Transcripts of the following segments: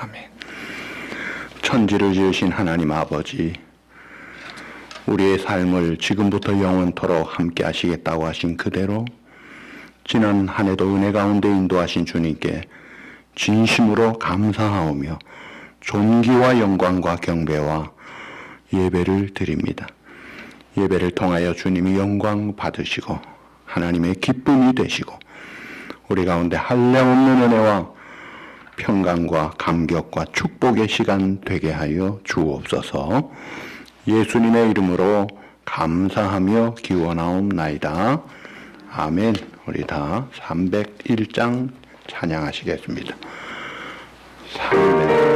아멘. 천지를 지으신 하나님 아버지, 우리의 삶을 지금부터 영원토록 함께 하시겠다고 하신 그대로 지난 한 해도 은혜 가운데 인도하신 주님께 진심으로 감사하오며 존귀와 영광과 경배와 예배를 드립니다. 예배를 통하여 주님이 영광 받으시고 하나님의 기쁨이 되시고 우리 가운데 한량없는 은혜와 평강과 감격과 축복의 시간 되게 하여 주옵소서. 예수님의 이름으로 감사하며 기원하옵나이다. 아멘. 우리 다 301장 찬양하시겠습니다. 300.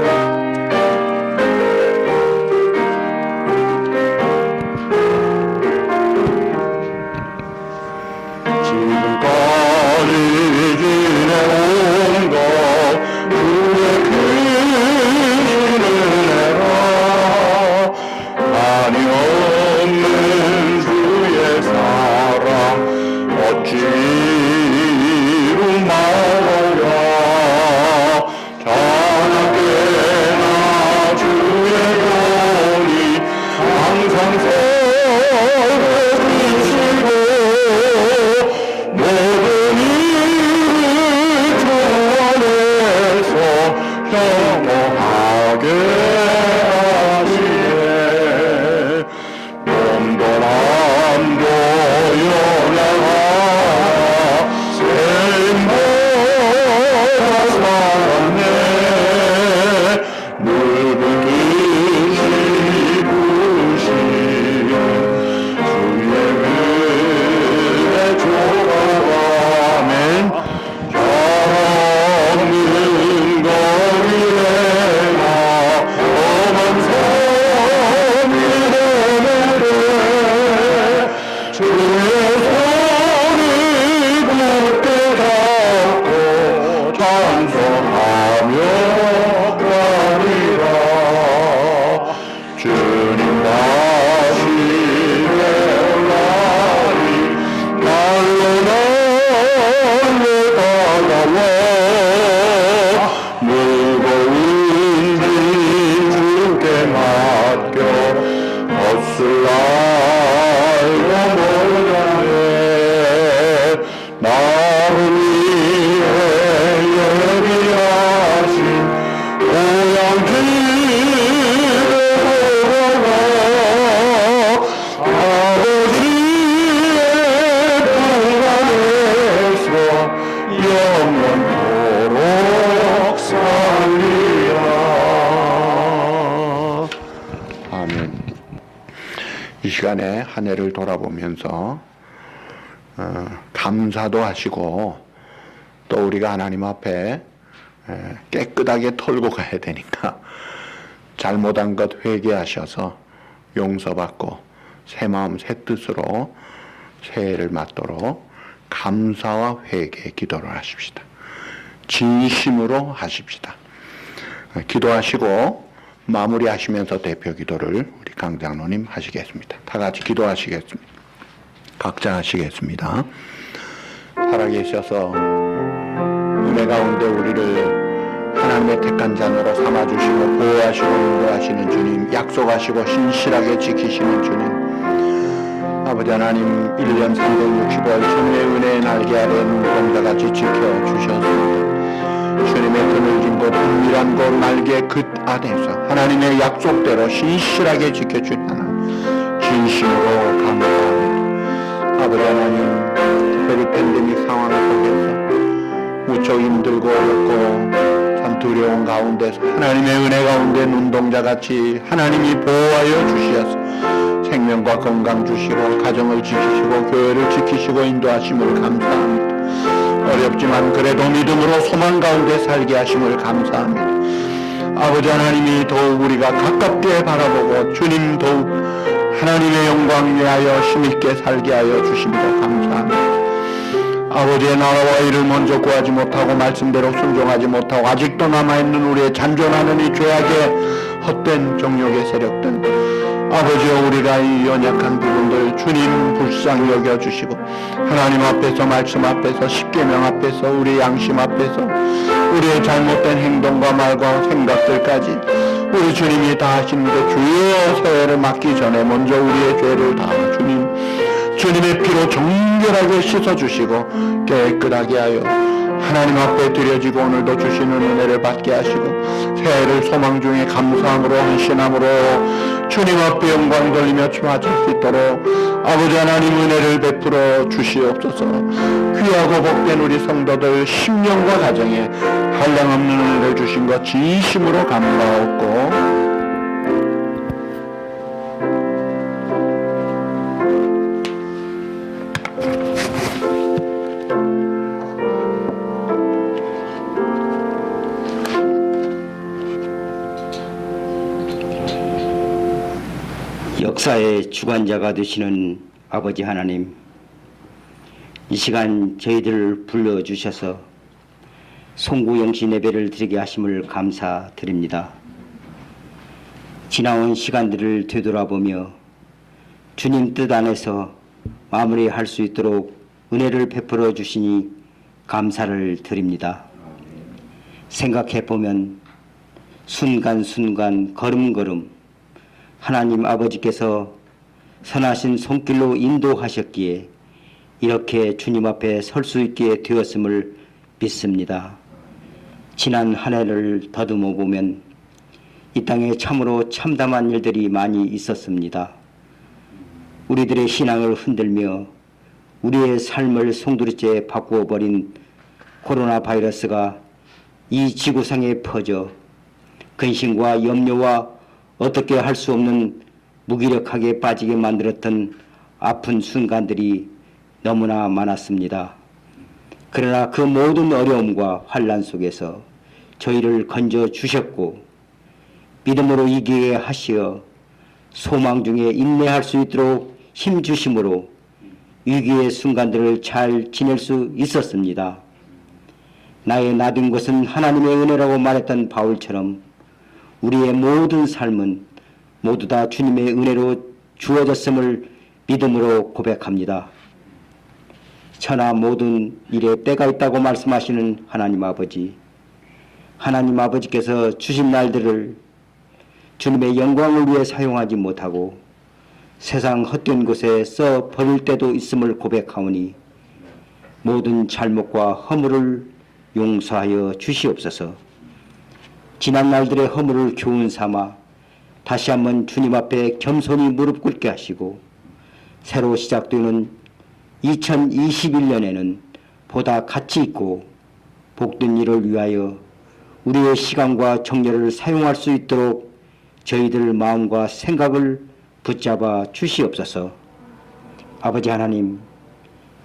이 시간에 한 해를 돌아보면서 감사도 하시고 또 우리가 하나님 앞에 깨끗하게 털고 가야 되니까 잘못한 것 회개하셔서 용서받고 새 마음 새 뜻으로 새해를 맞도록 감사와 회개 기도를 하십시다. 진심으로 하십시다. 기도하시고 마무리하시면서 대표 기도를 우리 강 장로님 하시겠습니다. 다 같이 기도하시겠습니다. 각자 하시겠습니다. 살아계셔서 은혜 가운데 우리를 하나님의 택한 자녀로 삼아주시고 보호하시고 인도하시는 주님, 약속하시고 신실하게 지키시는 주님, 아버지 하나님 1년 365일 주님의 은혜의 날개 아래 눈동자같이 지켜주셨습니다. 주님의 그늘진 곳 은밀한 곳 날개 끝 안에서 하나님의 약속대로 신실하게 지켜준 하나님 진심으로 감사합니다. 아버지 하나님, 특별히 팬데믹 상황 속에서 무척 힘들고 어렵고 참 두려운 가운데서 하나님의 은혜 가운데 눈동자같이 하나님이 보호하여 주시어서 생명과 건강 주시고 가정을 지키시고 교회를 지키시고 인도하심을 감사합니다. 어렵지만 그래도 믿음으로 소망 가운데 살게 하심을 감사합니다. 아버지 하나님이 더욱 우리가 가깝게 바라보고 주님 더욱 하나님의 영광 위하여 힘있게 살게 하여 주심도 감사합니다. 아버지의 나라와 일을 먼저 구하지 못하고 말씀대로 순종하지 못하고 아직도 남아있는 우리의 잔존하는 이 죄악의 헛된 정욕의 세력들, 아버지여 우리가 이 연약한 부분들 주님 불쌍히 여겨주시고 하나님 앞에서 말씀 앞에서 십계명 앞에서 우리 양심 앞에서 우리의 잘못된 행동과 말과 생각들까지 우리 주님이 다 하시는데, 주여 새해를 맞기 전에 먼저 우리의 죄를 다 주님의 피로 정결하게 씻어주시고 깨끗하게 하여 하나님 앞에 드려지고 오늘도 주시는 은혜를 받게 하시고 새해를 소망 중에 감사함으로 헌신함으로 주님 앞에 영광 돌리며 맞을 수 있도록 아버지 하나님 은혜를 베풀어 주시옵소서. 귀하고 복된 우리 성도들 심령과 가정에 한량없는 은혜를 주신 것 진심으로 감사하옵고, 역사의 주관자가 되시는 아버지 하나님, 이 시간 저희들을 불러주셔서 송구영신 예배를 드리게 하심을 감사드립니다. 지나온 시간들을 되돌아보며 주님 뜻 안에서 마무리할 수 있도록 은혜를 베풀어 주시니 감사를 드립니다. 생각해보면 순간순간 걸음걸음 하나님 아버지께서 선하신 손길로 인도하셨기에 이렇게 주님 앞에 설 수 있게 되었음을 믿습니다. 지난 한 해를 더듬어 보면 이 땅에 참으로 참담한 일들이 많이 있었습니다. 우리들의 신앙을 흔들며 우리의 삶을 송두리째 바꾸어버린 코로나 바이러스가 이 지구상에 퍼져 근심과 염려와 어떻게 할 수 없는 무기력하게 빠지게 만들었던 아픈 순간들이 너무나 많았습니다. 그러나 그 모든 어려움과 환난 속에서 저희를 건져 주셨고 믿음으로 이기게 하시어 소망 중에 인내할 수 있도록 힘 주심으로 위기의 순간들을 잘 지낼 수 있었습니다. 나의 나된 것은 하나님의 은혜라고 말했던 바울처럼 우리의 모든 삶은 모두 다 주님의 은혜로 주어졌음을 믿음으로 고백합니다. 천하 모든 일에 때가 있다고 말씀하시는 하나님 아버지, 하나님 아버지께서 주신 날들을 주님의 영광을 위해 사용하지 못하고 세상 헛된 곳에 써 버릴 때도 있음을 고백하오니 모든 잘못과 허물을 용서하여 주시옵소서. 지난 날들의 허물을 교훈 삼아 다시 한번 주님 앞에 겸손히 무릎 꿇게 하시고 새로 시작되는 2021년에는 보다 가치 있고 복된 일을 위하여 우리의 시간과 정열을 사용할 수 있도록 저희들 마음과 생각을 붙잡아 주시옵소서. 아버지 하나님,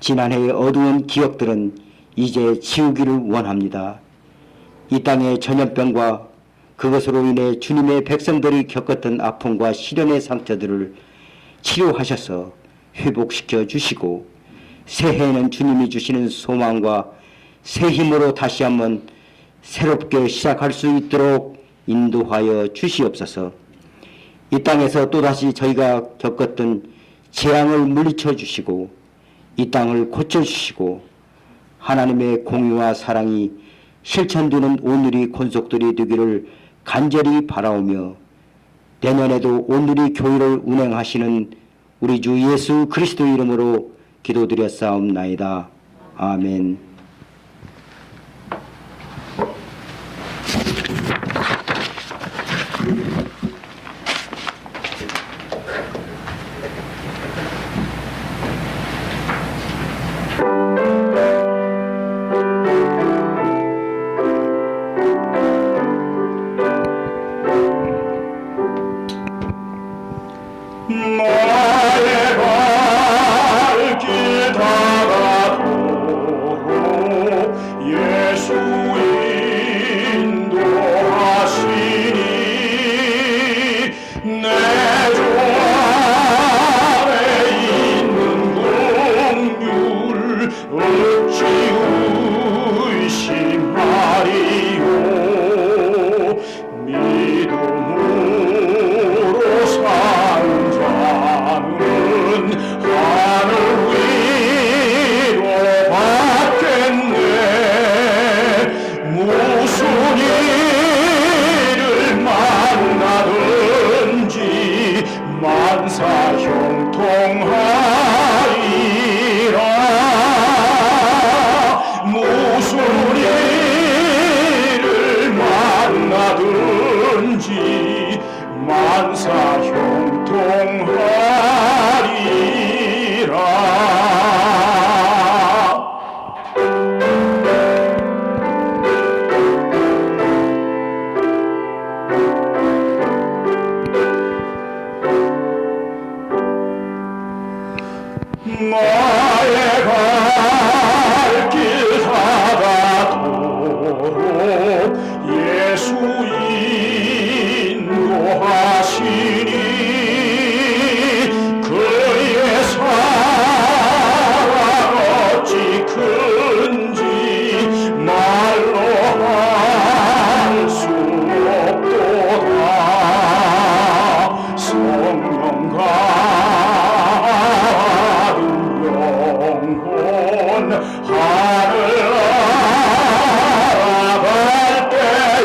지난해의 어두운 기억들은 이제 지우기를 원합니다. 이 땅의 전염병과 그것으로 인해 주님의 백성들이 겪었던 아픔과 시련의 상처들을 치료하셔서 회복시켜 주시고 새해에는 주님이 주시는 소망과 새 힘으로 다시 한번 새롭게 시작할 수 있도록 인도하여 주시옵소서. 이 땅에서 또다시 저희가 겪었던 재앙을 물리쳐 주시고 이 땅을 고쳐주시고 하나님의 공의와 사랑이 실천되는 오늘이 권속들이 되기를 간절히 바라오며 내년에도 오늘이 교회를 운행하시는 우리 주 예수 그리스도 이름으로 기도드렸사옵나이다. 아멘. 나의 발길 다 만사 형통하리라. 나의 갈 길 다가도록 예수 인도하시니 그의 사랑 어찌 큰지 말로 할 수 없도다. 성령과 하늘 알아갈 때에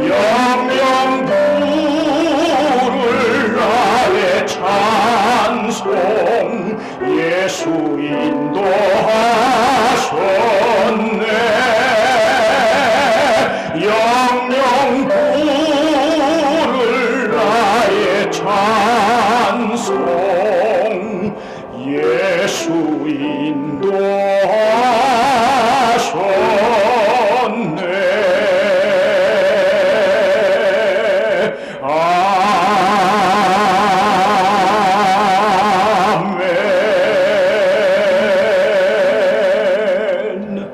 영영 부를 나의 찬송 예수 인도하셨네. 영영 부를 나의 찬송 예수 인도하셨네. 아멘.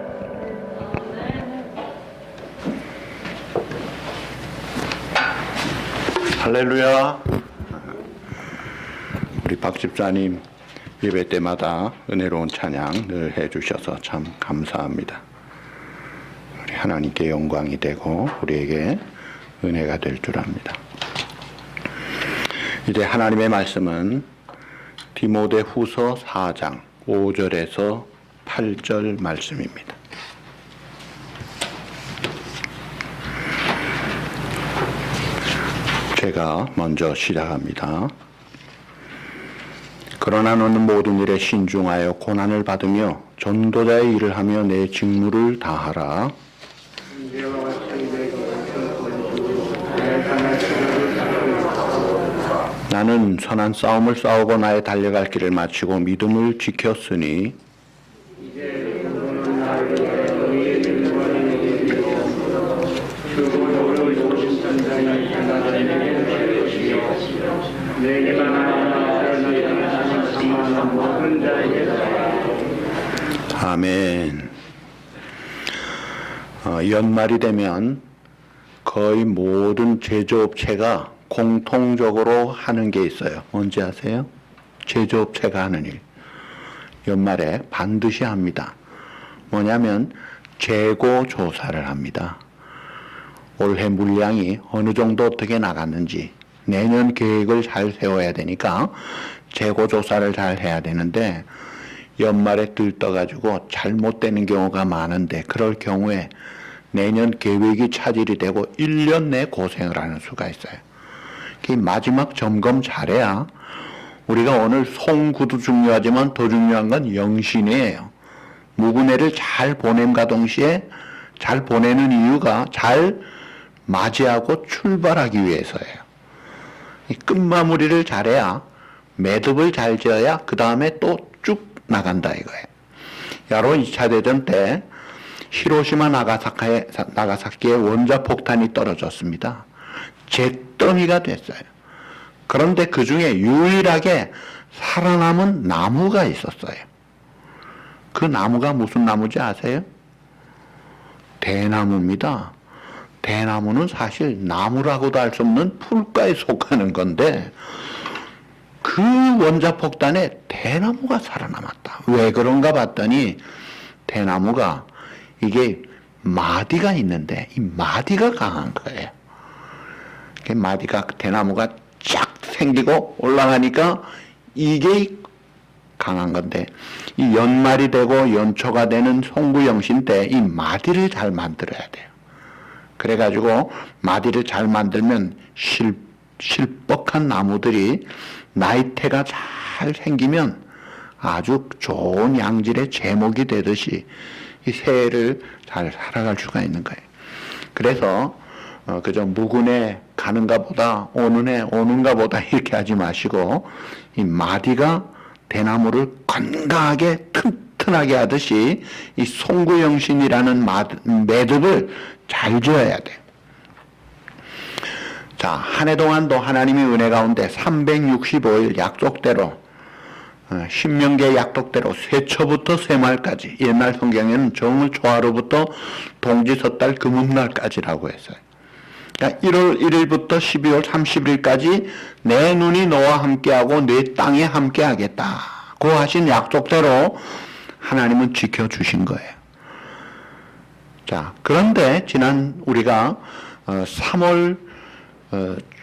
할렐루야. 우리 박 집사님 예배 때마다 은혜로운 찬양 늘 해주셔서 참 감사합니다. 우리 하나님께 영광이 되고 우리에게 은혜가 될 줄 압니다. 이제 하나님의 말씀은 디모데 후서 4장 5절에서 8절 말씀입니다. 제가 먼저 시작합니다. 그러나 너는 모든 일에 신중하여 고난을 받으며 전도자의 일을 하며 내 직무를 다하라. 나는 선한 싸움을 싸우고 나의 달려갈 길을 마치고 믿음을 지켰으니 아멘. 연말이 되면 거의 모든 제조업체가 공통적으로 하는 게 있어요. 뭔지 아세요? 제조업체가 하는 일. 연말에 반드시 합니다. 뭐냐면 재고 조사를 합니다. 올해 물량이 어느 정도 어떻게 나갔는지 내년 계획을 잘 세워야 되니까 재고 조사를 잘 해야 되는데 연말에 들떠가지고 잘못되는 경우가 많은데 그럴 경우에 내년 계획이 차질이 되고 1년 내 고생을 하는 수가 있어요. 그 마지막 점검 잘해야 우리가 오늘 송구도 중요하지만 더 중요한 건 영신이에요. 무구네를 잘 보냄과 동시에 잘 보내는 이유가 잘 맞이하고 출발하기 위해서예요. 이 끝마무리를 잘해야 매듭을 잘 지어야 그 다음에 또 쭉 나간다 이거예요. 야로 2차 대전 때 히로시마 나가사키에 원자폭탄이 떨어졌습니다. 잿더미가 됐어요. 그런데 그 중에 유일하게 살아남은 나무가 있었어요. 그 나무가 무슨 나무인지 아세요? 대나무입니다. 대나무는 사실 나무라고도 할 수 없는 풀과에 속하는 건데 그 원자폭탄에 대나무가 살아남았다. 왜 그런가 봤더니 대나무가 이게 마디가 있는데 이 마디가 강한 거예요. 마디가 대나무가 쫙 생기고 올라가니까 이게 강한 건데 이 연말이 되고 연초가 되는 송구영신 때 이 마디를 잘 만들어야 돼요. 그래가지고 마디를 잘 만들면 실뻑한 나무들이 나이테가 잘 생기면 아주 좋은 양질의 제목이 되듯이 이 새해를 잘 살아갈 수가 있는 거예요. 그래서 그저 무군의 가는가 보다, 오는가 보다 이렇게 하지 마시고, 이 마디가 대나무를 건강하게 튼튼하게 하듯이 이 송구영신이라는 매듭을 잘 지어야 돼요. 자, 한 해 동안도 하나님의 은혜 가운데 365일 약속대로, 신명기의 약속대로 세초부터 세말까지, 옛날 성경에는 정월 초하루부터 동지 섣달 금운날까지라고 했어요. 그러니까 1월 1일부터 12월 30일까지 내 눈이 너와 함께하고 내 땅에 함께하겠다고 하신 약속대로 하나님은 지켜주신 거예요. 자, 그런데 지난 우리가 3월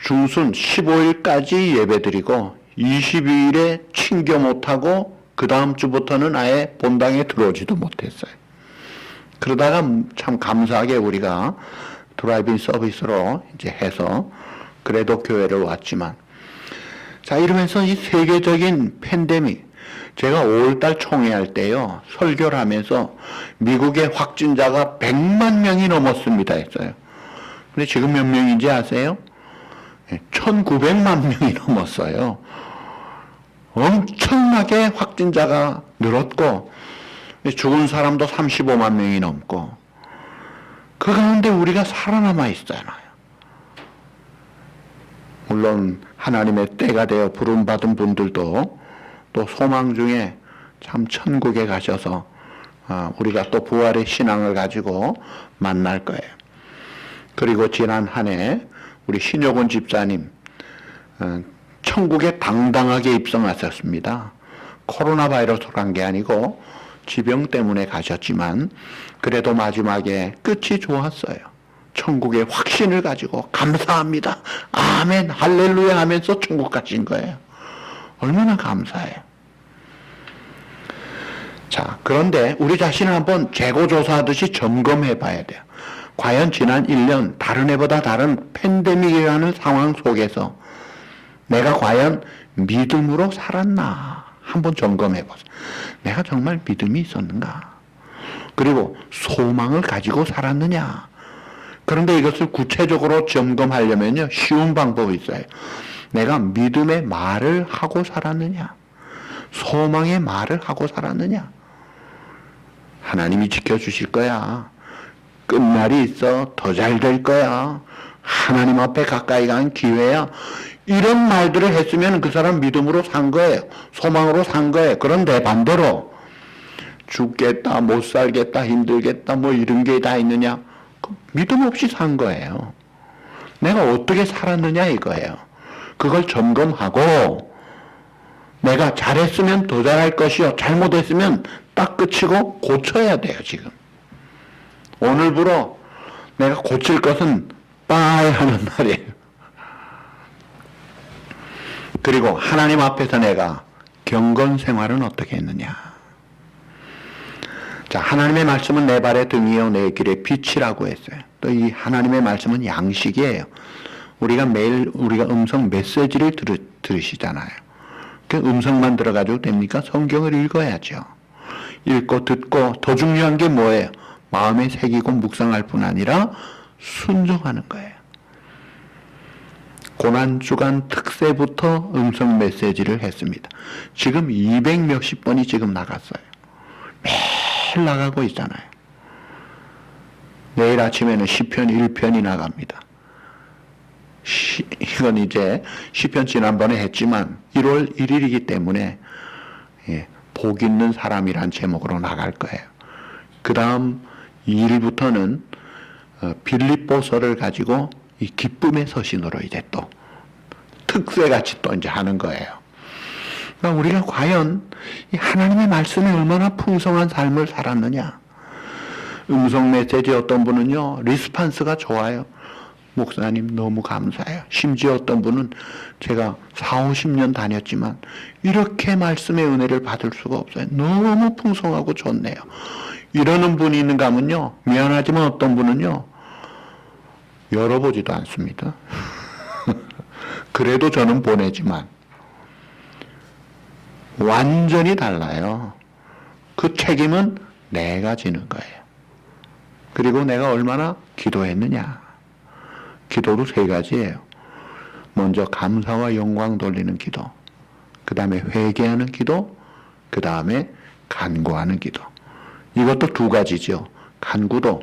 중순 15일까지 예배드리고 22일에 친교 못하고 그 다음 주부터는 아예 본당에 들어오지도 못했어요. 그러다가 참 감사하게 우리가 드라이빙 서비스로 이제 해서 그래도 교회를 왔지만, 자, 이러면서 이 세계적인 팬데믹, 제가 5월달 총회할 때요, 설교를 하면서 미국의 확진자가 100만 명이 넘었습니다 했어요. 근데 지금 몇 명인지 아세요? 1900만 명이 넘었어요. 엄청나게 확진자가 늘었고, 죽은 사람도 35만 명이 넘고, 그 가운데 우리가 살아남아 있잖아요. 물론 하나님의 때가 되어 부름받은 분들도 또 소망 중에 참 천국에 가셔서 우리가 또 부활의 신앙을 가지고 만날 거예요. 그리고 지난 한 해 우리 신효곤 집사님 천국에 당당하게 입성하셨습니다. 코로나 바이러스로 간 게 아니고 지병 때문에 가셨지만 그래도 마지막에 끝이 좋았어요. 천국의 확신을 가지고 감사합니다, 아멘, 할렐루야 하면서 천국 가신 거예요. 얼마나 감사해요. 자, 그런데 우리 자신을 한번 재고조사하듯이 점검해 봐야 돼요. 과연 지난 1년 다른 해보다 다른 팬데믹이라는 상황 속에서 내가 과연 믿음으로 살았나 한번 점검해 보세요. 내가 정말 믿음이 있었는가? 그리고 소망을 가지고 살았느냐? 그런데 이것을 구체적으로 점검하려면요, 쉬운 방법이 있어요. 내가 믿음의 말을 하고 살았느냐? 소망의 말을 하고 살았느냐? 하나님이 지켜주실 거야. 끝날이 있어. 더 잘 될 거야. 하나님 앞에 가까이 간 기회야. 이런 말들을 했으면 그 사람 믿음으로 산 거예요. 소망으로 산 거예요. 그런데 반대로 죽겠다, 못 살겠다, 힘들겠다, 뭐 이런 게 다 있느냐? 믿음 없이 산 거예요. 내가 어떻게 살았느냐 이거예요. 그걸 점검하고 내가 잘했으면 더 잘할 것이요, 잘못했으면 딱 끝이고 고쳐야 돼요. 지금 오늘부로 내가 고칠 것은 빠이 하는 날이에요. 그리고 하나님 앞에서 내가 경건 생활은 어떻게 했느냐. 자, 하나님의 말씀은 내 발의 등이요 내 길의 빛이라고 했어요. 또 이 하나님의 말씀은 양식이에요. 우리가 매일 우리가 음성 메시지를 들으시잖아요. 그 음성만 들어가지고 됩니까? 성경을 읽어야죠. 읽고 듣고 더 중요한 게 뭐예요? 마음에 새기고 묵상할 뿐 아니라 순종하는 거예요. 고난주간 특세부터 음성 메시지를 했습니다. 지금 200 몇십 번이 지금 나갔어요. 매일 나가고 있잖아요. 내일 아침에는 시편 1편이 나갑니다. 이건 이제 시편 지난번에 했지만 1월 1일이기 때문에 복 있는 사람이란 제목으로 나갈 거예요. 그 다음 2일부터는 빌립보서를 가지고 이 기쁨의 서신으로 이제 또 특세같이 또 이제 하는 거예요. 그러니까 우리가 과연 이 하나님의 말씀이 얼마나 풍성한 삶을 살았느냐. 음성 메시지 어떤 분은요, 리스판스가 좋아요. 목사님 너무 감사해요. 심지어 어떤 분은 제가 4, 50년 다녔지만 이렇게 말씀의 은혜를 받을 수가 없어요. 너무 풍성하고 좋네요. 이러는 분이 있는가 하면요, 미안하지만 어떤 분은요, 열어보지도 않습니다. 그래도 저는 보내지만 완전히 달라요. 그 책임은 내가 지는 거예요. 그리고 내가 얼마나 기도했느냐. 기도도 세 가지예요. 먼저 감사와 영광 돌리는 기도, 그 다음에 회개하는 기도, 그 다음에 간구하는 기도. 이것도 두 가지죠. 간구도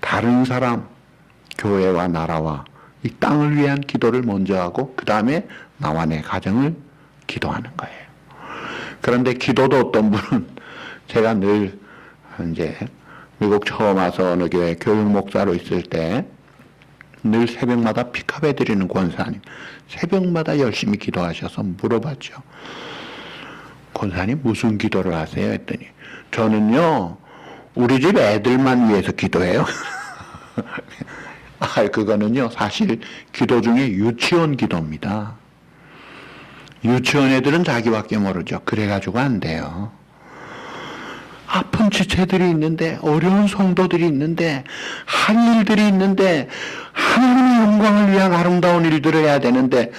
다른 사람, 교회와 나라와 이 땅을 위한 기도를 먼저 하고 그 다음에 나와 내 가정을 기도하는 거예요. 그런데 기도도 어떤 분은 제가 늘 이제 미국 처음 와서 어느 교회 교육 목사로 있을 때 늘 새벽마다 픽업해 드리는 권사님, 새벽마다 열심히 기도하셔서 물어봤죠. 권사님 무슨 기도를 하세요? 했더니 저는요 우리 집 애들만 위해서 기도해요. 그거는요 사실 기도 중에 유치원 기도입니다. 유치원 애들은 자기밖에 모르죠. 그래가지고 안 돼요. 아픈 지체들이 있는데, 어려운 성도들이 있는데, 할 일들이 있는데, 하나님의 영광을 위한 아름다운 일들을 해야 되는데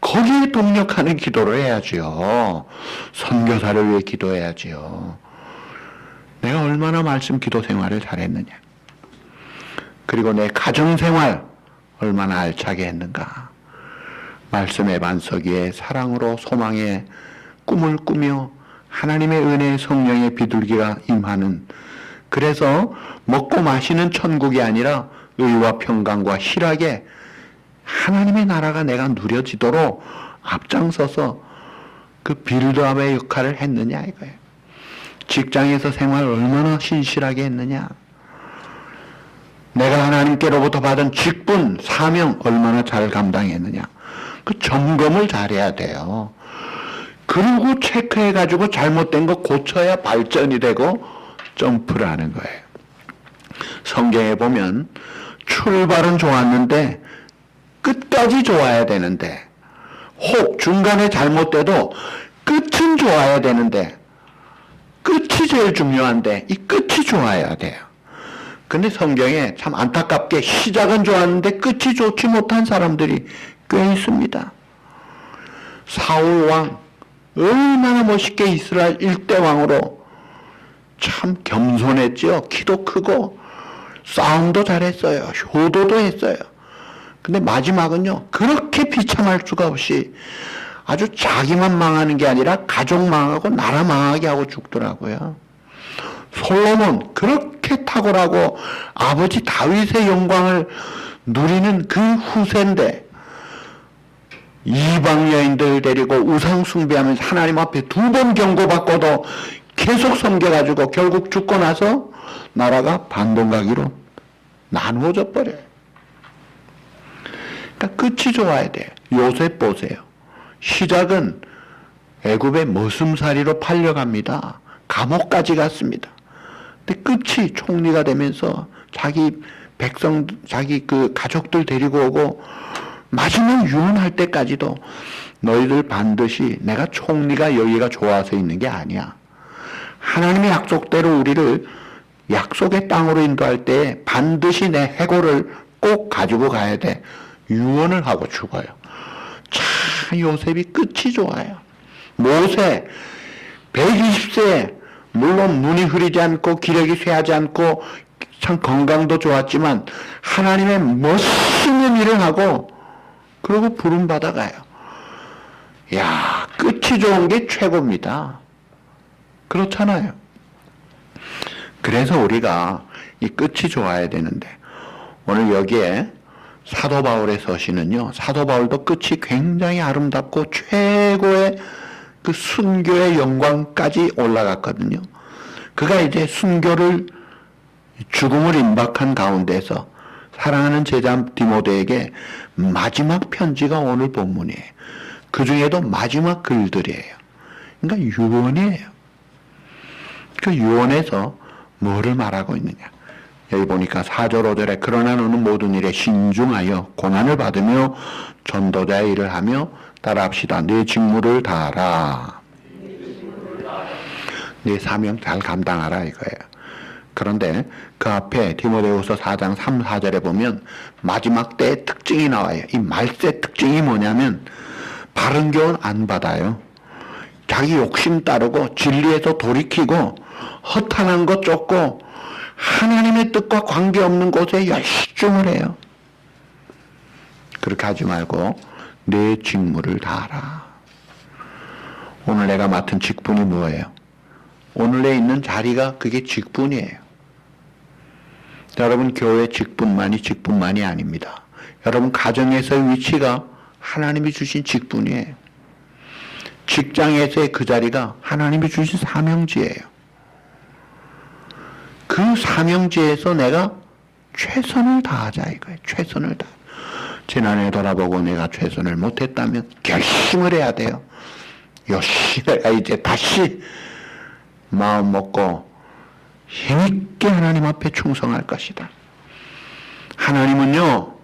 거기에 동력하는 기도를 해야지요. 선교사를 위해 기도해야지요. 내가 얼마나 말씀 기도 생활을 잘했느냐, 그리고 내 가정생활 얼마나 알차게 했는가, 말씀의 반석 위에 사랑으로 소망의 꿈을 꾸며 하나님의 은혜의 성령의 비둘기가 임하는, 그래서 먹고 마시는 천국이 아니라 의와 평강과 희락에 하나님의 나라가 내가 누려지도록 앞장서서 그 빌드업의 역할을 했느냐 이거예요. 직장에서 생활 얼마나 신실하게 했느냐, 내가 하나님께로부터 받은 직분, 사명 얼마나 잘 감당했느냐, 그 점검을 잘해야 돼요. 그리고 체크해가지고 잘못된 거 고쳐야 발전이 되고 점프를 하는 거예요. 성경에 보면 출발은 좋았는데 끝까지 좋아야 되는데, 혹 중간에 잘못돼도 끝은 좋아야 되는데, 끝이 제일 중요한데 이 끝이 좋아야 돼요. 근데 성경에 참 안타깝게 시작은 좋았는데 끝이 좋지 못한 사람들이 꽤 있습니다. 사울 왕 얼마나 멋있게 이스라엘 일대 왕으로 참 겸손했죠. 키도 크고 싸움도 잘했어요. 효도도 했어요. 근데 마지막은요 그렇게 비참할 수가 없이 아주 자기만 망하는 게 아니라 가족 망하고 나라 망하게 하고 죽더라고요. 솔로몬 그렇게 탁월하고 아버지 다윗의 영광을 누리는 그 후세인데 이방 여인들 데리고 우상 숭배하면서 하나님 앞에 2번 경고받고도 계속 섬겨가지고 결국 죽고 나서 나라가 반동가기로 나누어져 버려요. 그러니까 끝이 좋아야 돼요. 요셉 보세요. 시작은 애굽의 머슴살이로 팔려갑니다. 감옥까지 갔습니다. 근데 끝이 총리가 되면서 자기 백성, 자기 그 가족들 데리고 오고 마지막 유언할 때까지도 너희들 반드시, 내가 총리가 여기가 좋아서 있는 게 아니야. 하나님의 약속대로 우리를 약속의 땅으로 인도할 때 반드시 내 해골을 꼭 가지고 가야 돼. 유언을 하고 죽어요. 참 요셉이 끝이 좋아요. 모세 120세 물론 눈이 흐리지 않고 기력이 쇠하지 않고 참 건강도 좋았지만 하나님의 멋있는 일을 하고 그리고 부름 받아가요. 야, 끝이 좋은 게 최고입니다. 그렇잖아요. 그래서 우리가 이 끝이 좋아야 되는데, 오늘 여기에 사도 바울의 서신은요, 사도 바울도 끝이 굉장히 아름답고 최고의 그 순교의 영광까지 올라갔거든요. 그가 이제 순교를, 죽음을 임박한 가운데서 사랑하는 제자 디모데에게 마지막 편지가 오늘 본문이에요. 그 중에도 마지막 글들이에요. 그러니까 유언이에요. 그 유언에서 뭐를 말하고 있느냐. 여기 보니까 4절 5절에 그러나 너는 모든 일에 신중하여 고난을 받으며 전도자의 일을 하며 따라합시다. 네 직무를 다하라. 네 사명 잘 감당하라 이거예요. 그런데 그 앞에 디모데후서 4장 3, 4절에 보면 마지막 때의 특징이 나와요. 이 말세 특징이 뭐냐면 바른 교훈 안 받아요. 자기 욕심 따르고 진리에서 돌이키고 허탄한 것 쫓고 하나님의 뜻과 관계없는 곳에 열심을 해요. 그렇게 하지 말고 내 직무를 다하라. 오늘 내가 맡은 직분이 뭐예요? 오늘 내 있는 자리가 그게 직분이에요. 여러분 교회 직분만이 아닙니다. 여러분 가정에서의 위치가 하나님이 주신 직분이에요. 직장에서의 그 자리가 하나님이 주신 사명지예요. 그 사명지에서 내가 최선을 다하자 이거예요. 최선을 다. 지난해 돌아보고 내가 최선을 못했다면 결심을 해야 돼요. 내가 이제 다시 마음 먹고 힘있게 하나님 앞에 충성할 것이다. 하나님은요,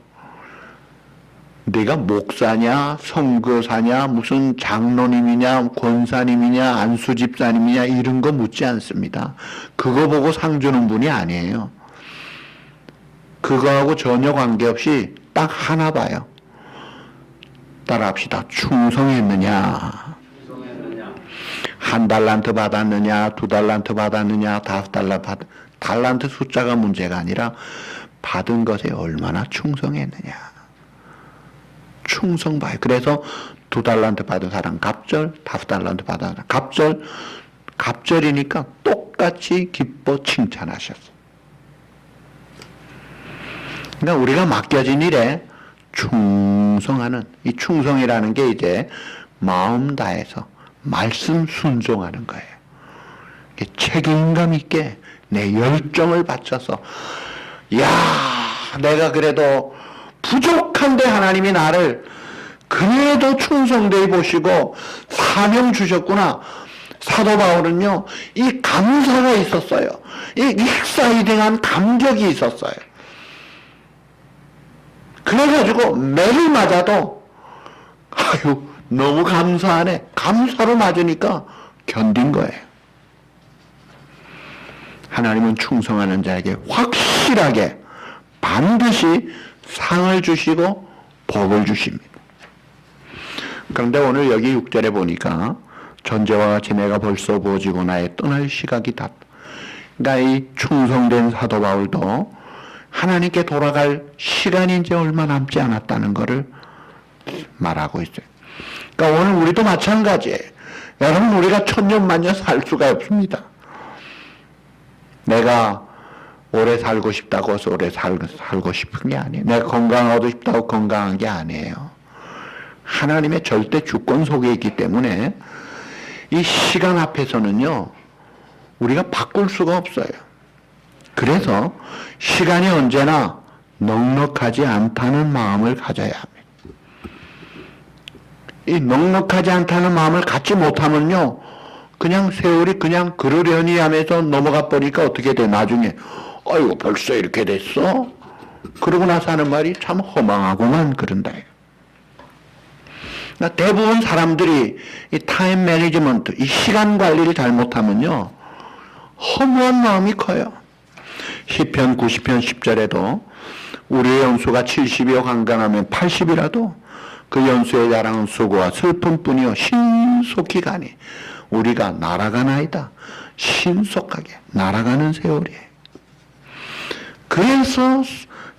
네가 목사냐, 선교사냐, 무슨 장로님이냐, 권사님이냐, 안수집사님이냐 이런 거 묻지 않습니다. 그거 보고 상 주는 분이 아니에요. 그거하고 전혀 관계없이 딱 하나 봐요. 따라합시다. 충성했느냐? 한 달란트 받았느냐, 두 달란트 받았느냐, 5달란트 달란트 숫자가 문제가 아니라 받은 것에 얼마나 충성했느냐. 충성 봐요. 그래서 2달란트 받은 사람 갑절, 5달란트 받은 사람 갑절, 갑절이니까 똑같이 기뻐 칭찬하셨어. 그러니까 우리가 맡겨진 일에 충성하는, 이 충성이라는 게 이제 마음 다해서 말씀 순종하는 거예요. 책임감 있게 내 열정을 바쳐서, 야, 내가 그래도 부족한데 하나님이 나를 그래도 충성되이 보시고 사명 주셨구나. 사도 바울은요, 이 감사가 있었어요. 이 익사이딩한 감격이 있었어요. 그래가지고 매를 맞아도 아유 너무 감사하네. 감사로 맞으니까 견딘 거예요. 하나님은 충성하는 자에게 확실하게 반드시 상을 주시고 복을 주십니다. 그런데 오늘 여기 6절에 보니까 전제와 같이 내가 벌써 부어지고 나의 떠날 시각이 다. 그러니까 이 충성된 사도 바울도 하나님께 돌아갈 시간이 이제 얼마 남지 않았다는 것을 말하고 있어요. 그러니까 오늘 우리도 마찬가지예요. 여러분 우리가 천년만년 살 수가 없습니다. 내가 오래 살고 싶다고 해서 오래 살고 싶은 게 아니에요. 내가 건강하고 싶다고 건강한 게 아니에요. 하나님의 절대 주권 속에 있기 때문에 이 시간 앞에서는요 우리가 바꿀 수가 없어요. 그래서 시간이 언제나 넉넉하지 않다는 마음을 가져야 합니다. 이 넉넉하지 않다는 마음을 갖지 못하면요 그냥 세월이 그냥 그러려니 하면서 넘어가 버리니까 어떻게 돼? 나중에 아이고 벌써 이렇게 됐어? 그러고 나서 하는 말이 참 허망하구만 그런다. 그러니까 대부분 사람들이 이 타임 매니지먼트, 이 시간 관리를 잘못하면요 허무한 마음이 커요. 시편 90편 10절에도 우리의 연수가 70이요 강간하면 80이라도 그 연수의 자랑은 수고와 슬픔뿐이요 신속히 가니 우리가 날아가나이다. 신속하게 날아가는 세월이에요. 그래서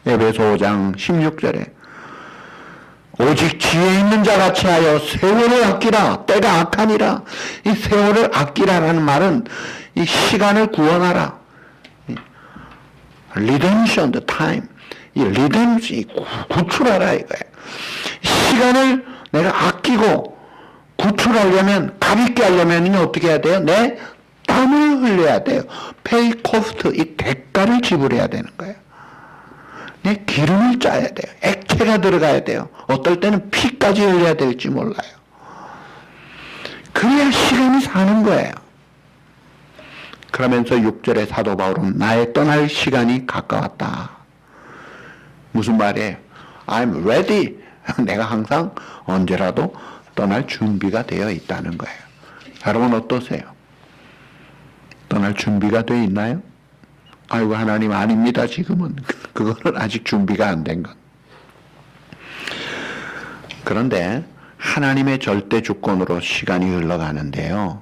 에베소 5장 16절에 오직 지혜 있는 자 같이 하여 세월을 아끼라. 때가 악하니라. 이 세월을 아끼라라는 말은 이 시간을 구원하라. redemption, the time. 이 redemption, 구출하라 이거예요. 시간을 내가 아끼고 구출하려면, 가볍게 하려면 어떻게 해야 돼요? 내 땀을 흘려야 돼요. pay cost, 이 대가를 지불해야 되는 거예요. 내 기름을 짜야 돼요. 액체가 들어가야 돼요. 어떨 때는 피까지 흘려야 될지 몰라요. 그래야 시간이 사는 거예요. 그러면서 6절의 사도 바울은 나의 떠날 시간이 가까웠다. 무슨 말이에요? I'm ready. 내가 항상 언제라도 떠날 준비가 되어 있다는 거예요. 여러분 어떠세요? 떠날 준비가 되어 있나요? 아이고 하나님 아닙니다. 지금은 그거는 아직 준비가 안 된 것. 그런데 하나님의 절대 주권으로 시간이 흘러가는데요.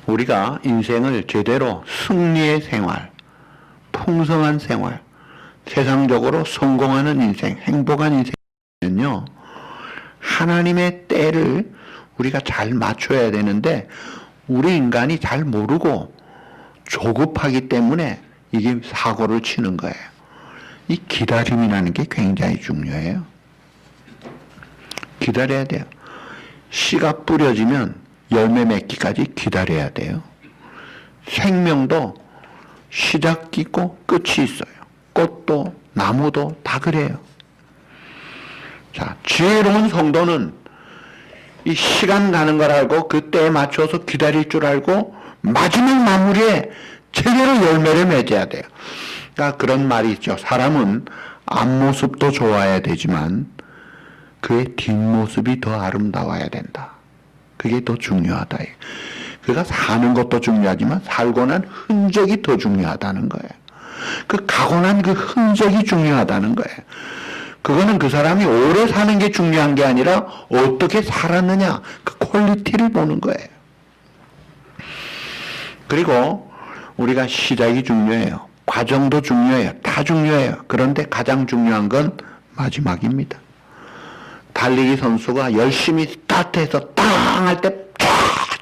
우리가 인생을 제대로 승리의 생활, 풍성한 생활, 세상적으로 성공하는 인생, 행복한 인생은요, 하나님의 때를 우리가 잘 맞춰야 되는데, 우리 인간이 잘 모르고 조급하기 때문에 이게 사고를 치는 거예요. 이 기다림이라는 게 굉장히 중요해요. 기다려야 돼요. 씨가 뿌려지면 열매 맺기까지 기다려야 돼요. 생명도 시작이 있고 끝이 있어요. 꽃도 나무도 다 그래요. 자, 지혜로운 성도는 이 시간 가는 걸 알고 그 때에 맞춰서 기다릴 줄 알고 마지막 마무리에 제대로 열매를 맺어야 돼요. 그러니까 그런 말이 있죠. 사람은 앞모습도 좋아야 되지만 그의 뒷모습이 더 아름다워야 된다. 그게 더 중요하다. 그가 사는 것도 중요하지만 살고 난 흔적이 더 중요하다는 거예요. 그 가고 난 그 흔적이 중요하다는 거예요. 그거는 그 사람이 오래 사는 게 중요한 게 아니라 어떻게 살았느냐, 그 퀄리티를 보는 거예요. 그리고 우리가 시작이 중요해요. 과정도 중요해요. 다 중요해요. 그런데 가장 중요한 건 마지막입니다. 달리기 선수가 열심히 스타트해서 땅 할 때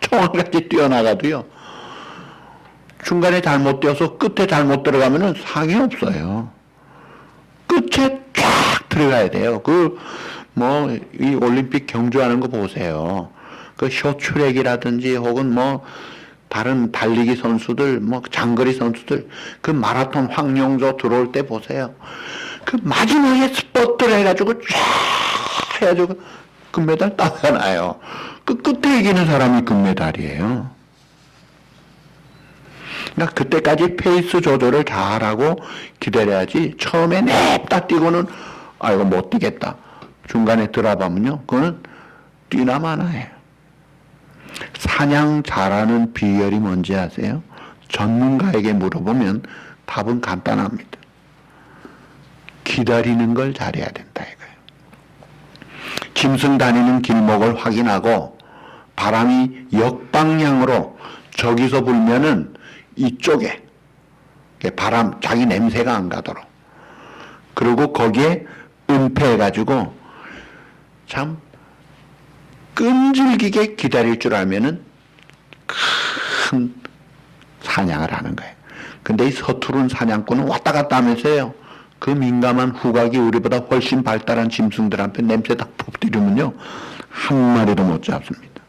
총알같이 뛰어나가도요, 중간에 잘못 뛰어서 끝에 잘못 들어가면은 상이 없어요. 끝에 쫙 들어가야 돼요. 이 올림픽 경주하는 거 보세요. 그 쇼트트랙이라든지 혹은 다른 달리기 선수들, 장거리 선수들, 그 마라톤 황룡조 들어올 때 보세요. 그 마지막에 스포트를 해가지고 쫙 해가지고 금메달 따잖아요. 그 끝에 이기는 사람이 금메달이에요. 그러니까 그때까지 페이스 조절을 잘하고 기다려야지 처음에 냅다 뛰고는 이거 못 뛰겠다. 중간에 들어가면요, 그거는 뛰나 마나예요. 사냥 잘하는 비결이 뭔지 아세요? 전문가에게 물어보면 답은 간단합니다. 기다리는 걸 잘해야 된다 이거예요. 짐승 다니는 길목을 확인하고 바람이 역방향으로 저기서 불면은 이쪽에 바람, 자기 냄새가 안 가도록, 그리고 거기에 은폐해가지고 참 끈질기게 기다릴 줄 알면은 큰 사냥을 하는 거예요. 근데 이 서투른 사냥꾼은 왔다 갔다 하면서요, 그 민감한 후각이 우리보다 훨씬 발달한 짐승들한테 냄새 다 퍼뜨리면요, 한 마리도 못 잡습니다.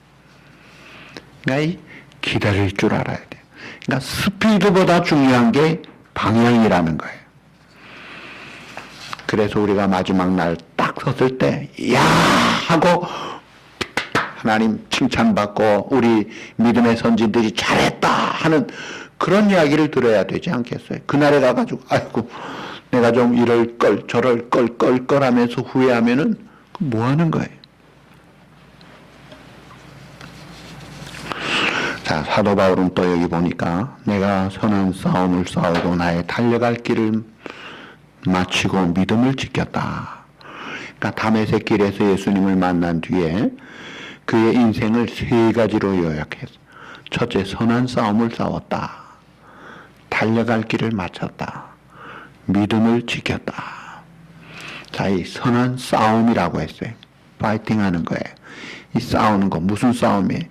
그러니까 이 기다릴 줄 알아야 돼요. 그러니까 스피드보다 중요한 게 방향이라는 거예요. 그래서 우리가 마지막 날 딱 섰을 때, 야! 하고 하나님 칭찬받고 우리 믿음의 선진들이 잘했다 하는 그런 이야기를 들어야 되지 않겠어요? 그날에 가가지고 아이고 내가 좀 이럴 걸 저럴 걸 하면서 후회하면은 뭐 하는 거예요? 자, 사도 바울은 또 여기 보니까 내가 선한 싸움을 싸우고 나의 달려갈 길을 마치고 믿음을 지켰다. 그러니까 다메섹 길에서 예수님을 만난 뒤에 그의 인생을 세 가지로 요약해서, 첫째, 선한 싸움을 싸웠다. 달려갈 길을 마쳤다. 믿음을 지켰다. 자, 이 선한 싸움이라고 했어요. 파이팅 하는 거예요. 이 싸우는 거 무슨 싸움이에요?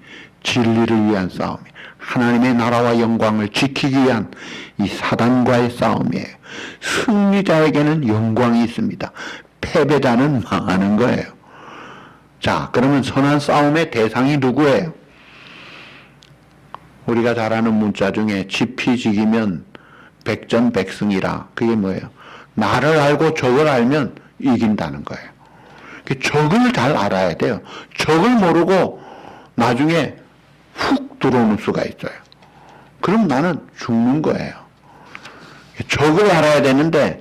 진리를 위한 싸움이에요. 하나님의 나라와 영광을 지키기 위한 이 사단과의 싸움이에요. 승리자에게는 영광이 있습니다. 패배자는 망하는 거예요. 자, 그러면 선한 싸움의 대상이 누구예요? 우리가 잘 아는 문자 중에 지피지기면 백전백승이라. 그게 뭐예요? 나를 알고 적을 알면 이긴다는 거예요. 적을 잘 알아야 돼요. 적을 모르고 나중에 훅 들어오는 수가 있어요. 그럼 나는 죽는 거예요. 적을 알아야 되는데,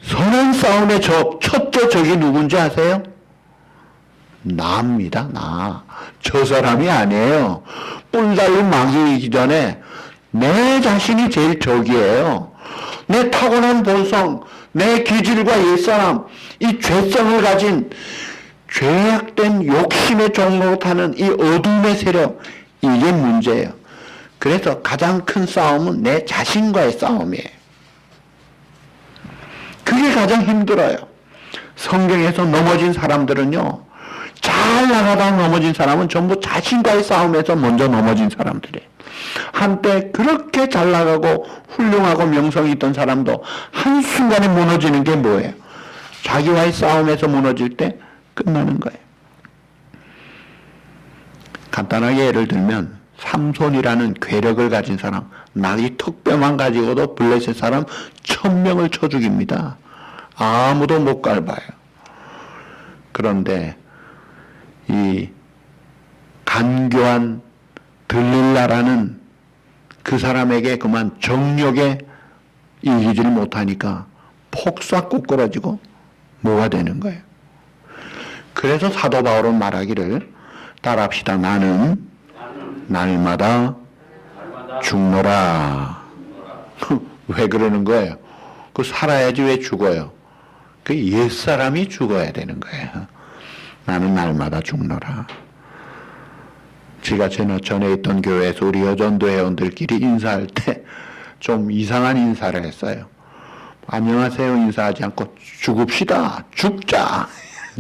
선한 싸움의 적, 첫째 적이 누군지 아세요? 나입니다, 나. 저 사람이 아니에요. 뿔달린 마귀이기 전에 내 자신이 제일 적이에요. 내 타고난 본성, 내 기질과 옛사람, 이 죄성을 가진 죄악된 욕심의 종로 타는 이 어둠의 세력, 이게 문제예요. 그래서 가장 큰 싸움은 내 자신과의 싸움이에요. 가장 힘들어요. 성경에서 넘어진 사람들은요, 잘 나가다가 넘어진 사람은 전부 자신과의 싸움에서 먼저 넘어진 사람들이에요. 한때 그렇게 잘 나가고 훌륭하고 명성이 있던 사람도 한순간에 무너지는 게 뭐예요? 자기와의 싸움에서 무너질 때 끝나는 거예요. 간단하게 예를 들면 삼손이라는 괴력을 가진 사람, 나이 턱뼈만 가지고도 블레셋 사람 1000명을 쳐 죽입니다. 아무도 못 갈봐요. 그런데 이 간교한 들릴라라는 그 사람에게 그만 정력에 이기지를 못하니까 폭삭 꼬꾸라지고 뭐가 되는 거예요. 그래서 사도 바울은 말하기를 따라합시다. 나는 날마다 죽노라. 왜 그러는 거예요? 그 살아야지 왜 죽어요? 그 옛사람이 죽어야 되는 거예요. 나는 날마다 죽노라. 제가 전에 있던 교회에서 우리 여전도 회원들끼리 인사할 때 좀 이상한 인사를 했어요. 안녕하세요 인사하지 않고 죽읍시다. 죽자.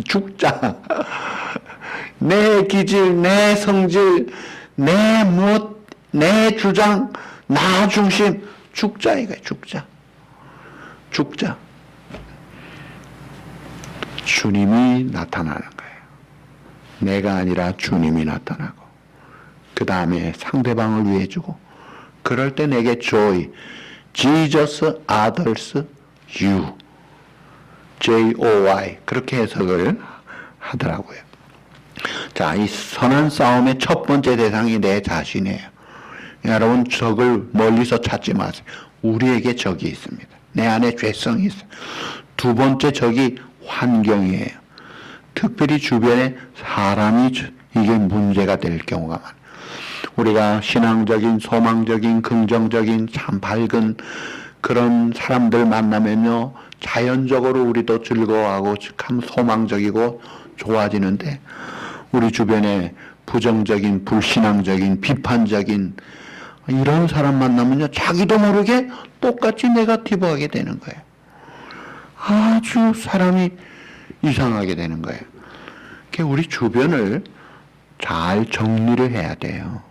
죽자. 내 기질, 내 성질, 내 무엇, 내 주장, 나 중심, 죽자 이거야. 죽자. 죽자. 주님이 나타나는 거예요. 내가 아니라 주님이 나타나고 그 다음에 상대방을 위해 주고 그럴 때 내게 joy, Jesus, others, you, J-O-Y 그렇게 해석을 하더라고요. 자, 이 선한 싸움의 첫 번째 대상이 내 자신이에요. 여러분 적을 멀리서 찾지 마세요. 우리에게 적이 있습니다. 내 안에 죄성이 있어요. 두 번째 적이 환경이에요. 특별히 주변에 사람이 이게 문제가 될 경우가 많아요. 우리가 신앙적인, 소망적인, 긍정적인, 참 밝은 그런 사람들 만나면요, 자연적으로 우리도 즐거워하고 참 소망적이고 좋아지는데 우리 주변에 부정적인, 불신앙적인, 비판적인 이런 사람 만나면요, 자기도 모르게 똑같이 네거티브하게 되는 거예요. 아주 사람이 이상하게 되는 거예요. 우리 주변을 잘 정리를 해야 돼요.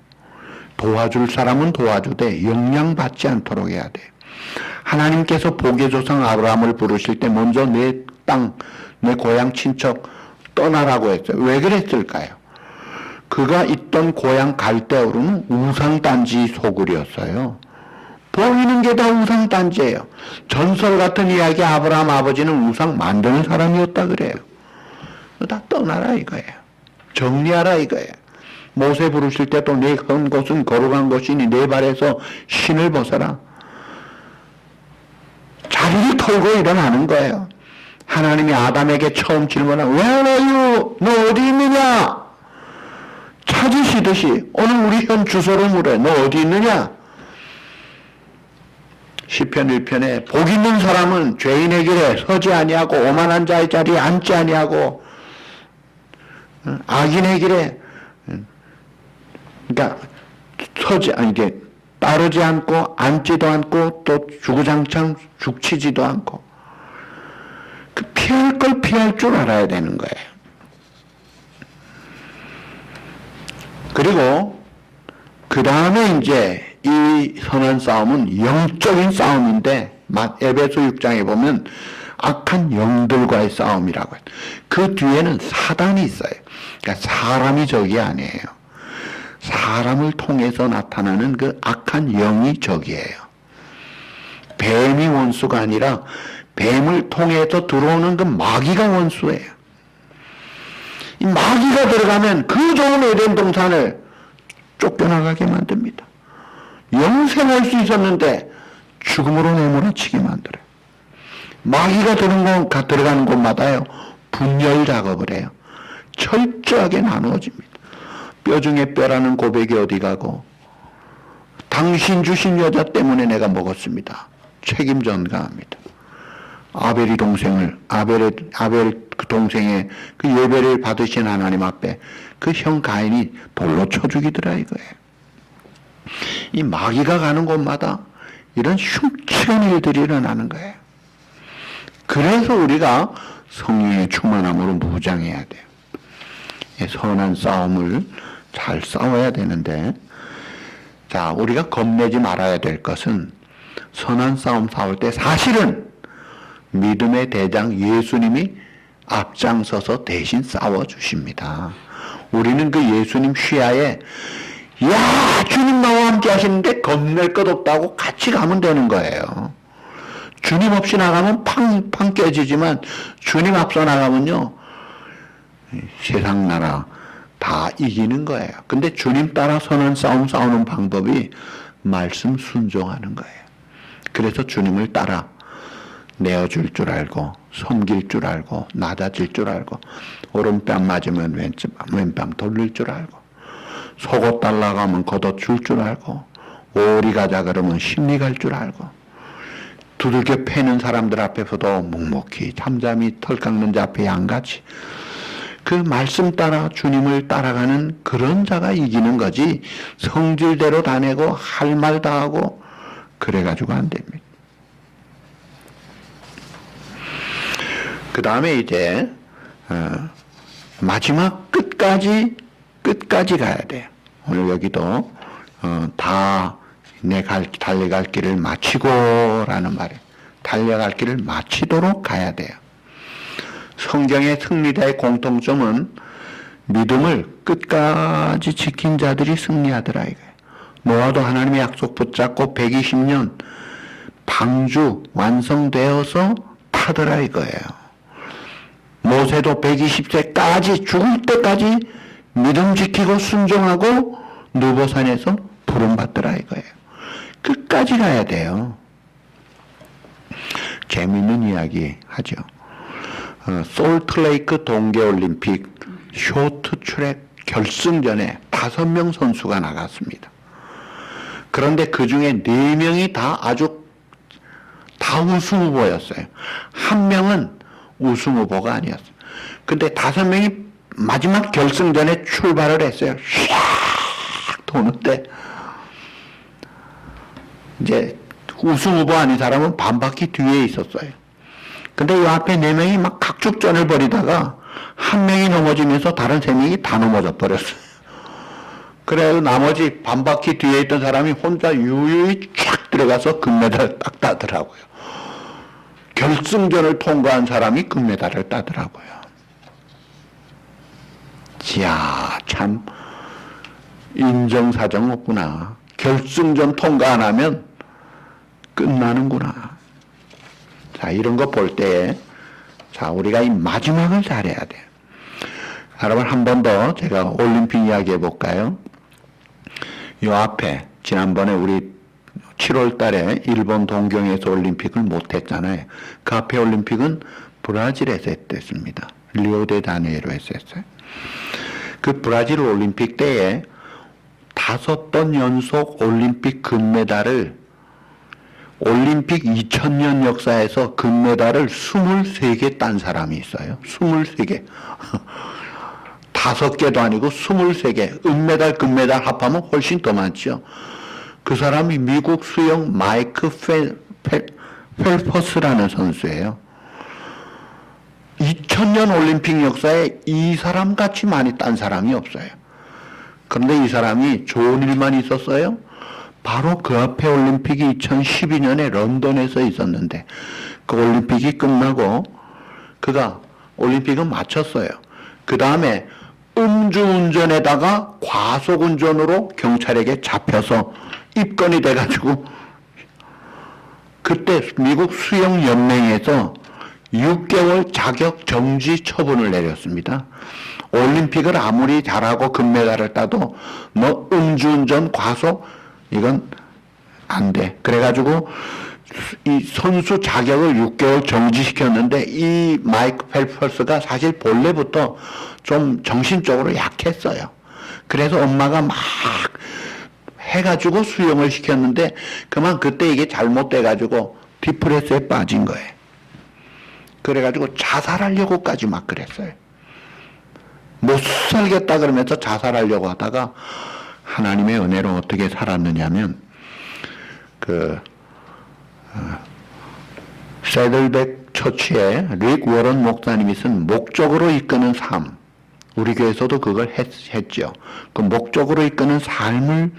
도와줄 사람은 도와주되 영향받지 않도록 해야 돼요. 하나님께서 복의 조상 아브라함을 부르실 때 먼저 내 땅, 내 고향 친척 떠나라고 했어요. 왜 그랬을까요? 그가 있던 고향 갈대우르는 우상단지 소굴이었어요. 보이는 게 다 우상단지예요. 전설 같은 이야기 아브라함 아버지는 우상 만드는 사람이었다 그래요. 다 떠나라 이거예요. 정리하라 이거예요. 모세 부르실 때도 내 건 곳은 거룩한 곳이니 내 발에서 신을 벗어라. 자리를 털고 일어나는 거예요. 하나님이 아담에게 처음 질문한 Where are you? 너 어디 있느냐? 찾으시듯이 오늘 우리 현 주소를 물어요. 너 어디 있느냐? 시편 1편에 복 있는 사람은 죄인의 길에 서지 아니하고 오만한 자의 자리에 앉지 아니하고 악인의 길에 그러니까 이게 따르지 않고 앉지도 않고 또 주구장창 죽치지도 않고 그 피할 걸 피할 줄 알아야 되는 거예요. 그리고 그 다음에 이제 이 선한 싸움은 영적인 싸움인데 에베소 6장에 보면 악한 영들과의 싸움이라고 해요. 그 뒤에는 사단이 있어요. 그러니까 사람이 적이 아니에요. 사람을 통해서 나타나는 그 악한 영이 적이에요. 뱀이 원수가 아니라 뱀을 통해서 들어오는 그 마귀가 원수예요. 이 마귀가 들어가면 그 좋은 에덴 동산을 쫓겨나가게 만듭니다. 영생할 수 있었는데 죽음으로 내몰아치게 만들어요. 마귀가 들어가는 곳마다요, 분열 작업을 해요. 철저하게 나누어집니다. 뼈 중에 뼈라는 고백이 어디 가고, 당신 주신 여자 때문에 내가 먹었습니다. 책임 전가합니다. 아벨 그 동생의 그 예배를 받으신 하나님 앞에 그 형 가인이 돌로 쳐 죽이더라 이거예요. 이 마귀가 가는 곳마다 이런 흉측한 일들이 일어나는 거예요. 그래서 우리가 성령의 충만함으로 무장해야 돼요. 선한 싸움을 잘 싸워야 되는데, 자, 우리가 겁내지 말아야 될 것은 선한 싸움 싸울 때 사실은 믿음의 대장 예수님이 앞장서서 대신 싸워주십니다. 우리는 그 예수님 시야에 야, 주님 나와 함께 하시는데 겁낼 것 없다고 같이 가면 되는 거예요. 주님 없이 나가면 팡팡 깨지지만 주님 앞서 나가면요, 세상 나라 다 이기는 거예요. 근데 주님 따라 선한 싸움 싸우는 방법이 말씀 순종하는 거예요. 그래서 주님을 따라 내어줄 줄 알고, 섬길 줄 알고, 낮아질 줄 알고, 오른뺨 맞으면 왼뺨 돌릴 줄 알고, 속옷 달라고 하면 걷어 줄 줄 알고, 오리 가자 그러면 심리 갈 줄 알고, 두들겨 패는 사람들 앞에서도 묵묵히 잠잠히 털 깎는 자 앞에 양같이 그 말씀 따라 주님을 따라가는 그런 자가 이기는 거지, 성질대로 다내고 할 말 다 하고 그래가지고 안 됩니다. 그 다음에 이제 마지막 끝까지 가야 돼요. 오늘 여기도 다 내 달려갈 길을 마치고라는 말이에요. 달려갈 길을 마치도록 가야 돼요. 성경의 승리자의 공통점은 믿음을 끝까지 지킨 자들이 승리하더라 이거예요. 노아도 하나님의 약속 붙잡고 120년 방주 완성되어서 타더라 이거예요. 모세도 120세까지 죽을 때까지 믿음 지키고 순종하고 느보산에서 부름받더라 이거예요. 끝까지 가야 돼요. 재미있는 이야기 하죠. 솔트레이크 동계올림픽 쇼트트랙 결승전에 5명 선수가 나갔습니다. 그런데 그 중에 4명이 다 우승 후보였어요. 한 명은 우승 후보가 아니었어요. 근데 5명이 마지막 결승전에 출발을 했어요. 샥 도는데 이제 우승 후보 아닌 사람은 반바퀴 뒤에 있었어요. 근데 이 앞에 4명이 막 각축전을 벌이다가 한 명이 넘어지면서 다른 3명이 다 넘어져 버렸어요. 그래서 나머지 반바퀴 뒤에 있던 사람이 혼자 유유히 쫙 들어가서 금메달을 딱 따더라고요. 결승전을 통과한 사람이 금메달을 따더라고요. 이야, 참 인정사정 없구나. 결승전 통과 안 하면 끝나는구나. 자, 이런 거 볼 때, 자, 우리가 이 마지막을 잘해야 돼요. 여러분, 한 번 더 제가 올림픽 이야기 해볼까요? 요 앞에, 지난번에 우리 7월 달에 일본 동경에서 올림픽을 못했잖아요. 그 앞에 올림픽은 브라질에서 했습니다. 리오데자네이루에서 했어요. 그 브라질 올림픽 때에 5번 연속 올림픽 금메달을 올림픽 2000년 역사에서 금메달을 23개 딴 사람이 있어요. 23개. 5개도 아니고 23개. 은메달, 금메달 합하면 훨씬 더 많죠. 그 사람이 미국 수영 마이크 펠퍼스라는 선수예요. 2000년 올림픽 역사에 이 사람 같이 많이 딴 사람이 없어요. 그런데 이 사람이 좋은 일만 있었어요. 바로 그 앞에 올림픽이 2012년에 런던에서 있었는데 그 올림픽이 끝나고 그가 올림픽은 마쳤어요. 그 다음에 음주운전에다가 과속운전으로 경찰에게 잡혀서 입건이 돼가지고 그때 미국 수영연맹에서 6개월 자격 정지 처분을 내렸습니다. 올림픽을 아무리 잘하고 금메달을 따도 너 음주운전 과속 이건 안 돼. 그래가지고 이 선수 자격을 6개월 정지시켰는데 이 마이크 펠퍼스가 사실 본래부터 좀 정신적으로 약했어요. 그래서 엄마가 막 해가지고 수영을 시켰는데 그만 그때 이게 잘못돼가지고 디프레스에 빠진 거예요. 그래가지고 자살하려고까지 막 그랬어요. 못 살겠다 그러면서 자살하려고 하다가 하나님의 은혜로 어떻게 살았느냐면 세들백 처치에 릭 워런 목사님이 쓴 목적으로 이끄는 삶, 우리 교회에서도 그걸 했죠. 그 목적으로 이끄는 삶을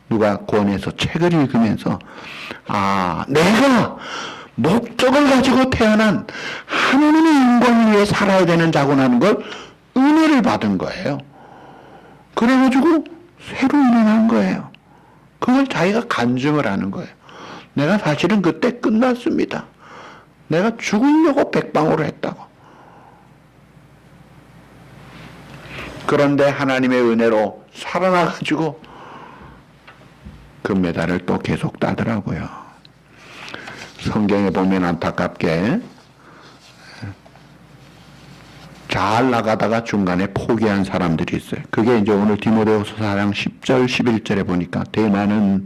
누가 권해서 책을 읽으면서 내가 목적을 가지고 태어난 하나님의 영광을 위해 살아야 되는 자구나는 걸 은혜를 받은 거예요. 그래가지고 새로 일어난 거예요. 그걸 자기가 간증을 하는 거예요. 내가 사실은 그때 끝났습니다. 내가 죽으려고 백방으로 했다고. 그런데 하나님의 은혜로 살아나가지고 금메달을 또 계속 따더라고요. 성경에 보면 안타깝게 잘 나가다가 중간에 포기한 사람들이 있어요. 그게 이제 오늘 디모데후서 4장 10절 11절에 보니까 대마는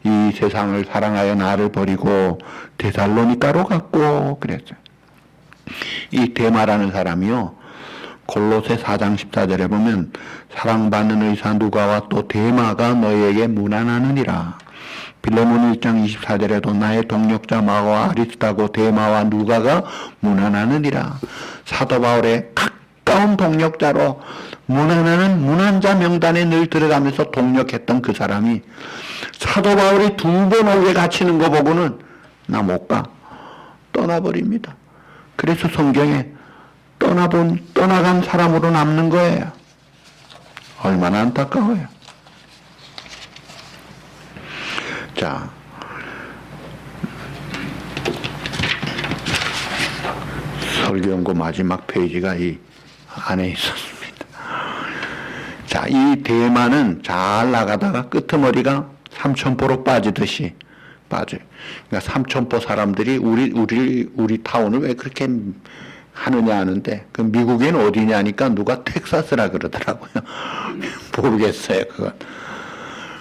이 세상을 사랑하여 나를 버리고 데살로니가로 갔고 그랬어요. 이 대마라는 사람이요, 골로새 4장 14절에 보면 사랑받는 의사 누가와 또 대마가 너희에게 문안하느니라. 빌레몬 1장 24절에도 나의 동력자 마가와 아리스타고 대마와 누가가 문안하느니라. 사도 바울의 가까운 동력자로 문안하는 문안자 명단에 늘 들어가면서 동력했던 그 사람이 사도 바울이 2번 옥에 갇히는 거 보고는 나 못 가, 떠나버립니다. 그래서 성경에 떠나간 사람으로 남는 거예요. 얼마나 안타까워요. 자, 설교연구 마지막 페이지가 이 안에 있었습니다. 자, 이 대마는 잘 나가다가 끄트머리가 삼천포로 빠지듯이 빠져요. 그러니까 삼천포 사람들이 우리 타운을 왜 그렇게 하느냐 하는데, 그 미국엔 어디냐니까 누가 텍사스라 그러더라고요. 모르겠어요, 그건.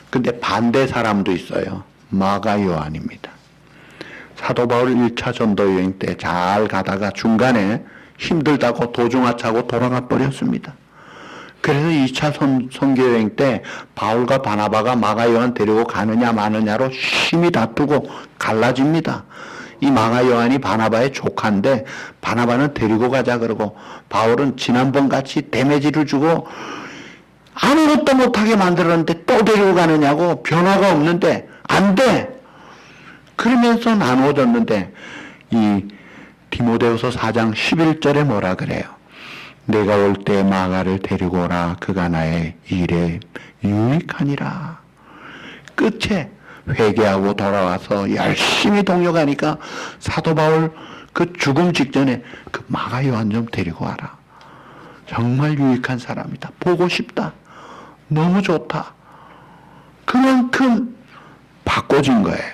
근데 반대 사람도 있어요. 마가 요한입니다. 사도 바울 1차 전도 여행 때 잘 가다가 중간에 힘들다고 도중하차고 돌아가 버렸습니다. 그래서 2차 선교 여행 때 바울과 바나바가 마가 요한 데리고 가느냐 마느냐로 심히 다투고 갈라집니다. 이 마가 요한이 바나바의 조카인데 바나바는 데리고 가자 그러고 바울은 지난번 같이 데미지를 주고 아무것도 못하게 만들었는데 또 데리고 가느냐고, 변화가 없는데 안 돼. 그러면서 나누어졌는데 이 디모데후서 4장 11절에 뭐라 그래요? 내가 올 때 마가를 데리고 오라. 그가 나의 일에 유익하니라. 끝에 회개하고 돌아와서 열심히 동력하니까 사도 바울 그 죽음 직전에 그 마가 요한 좀 데리고 와라. 정말 유익한 사람이다. 보고 싶다. 너무 좋다. 그만큼 바꿔진 거예요.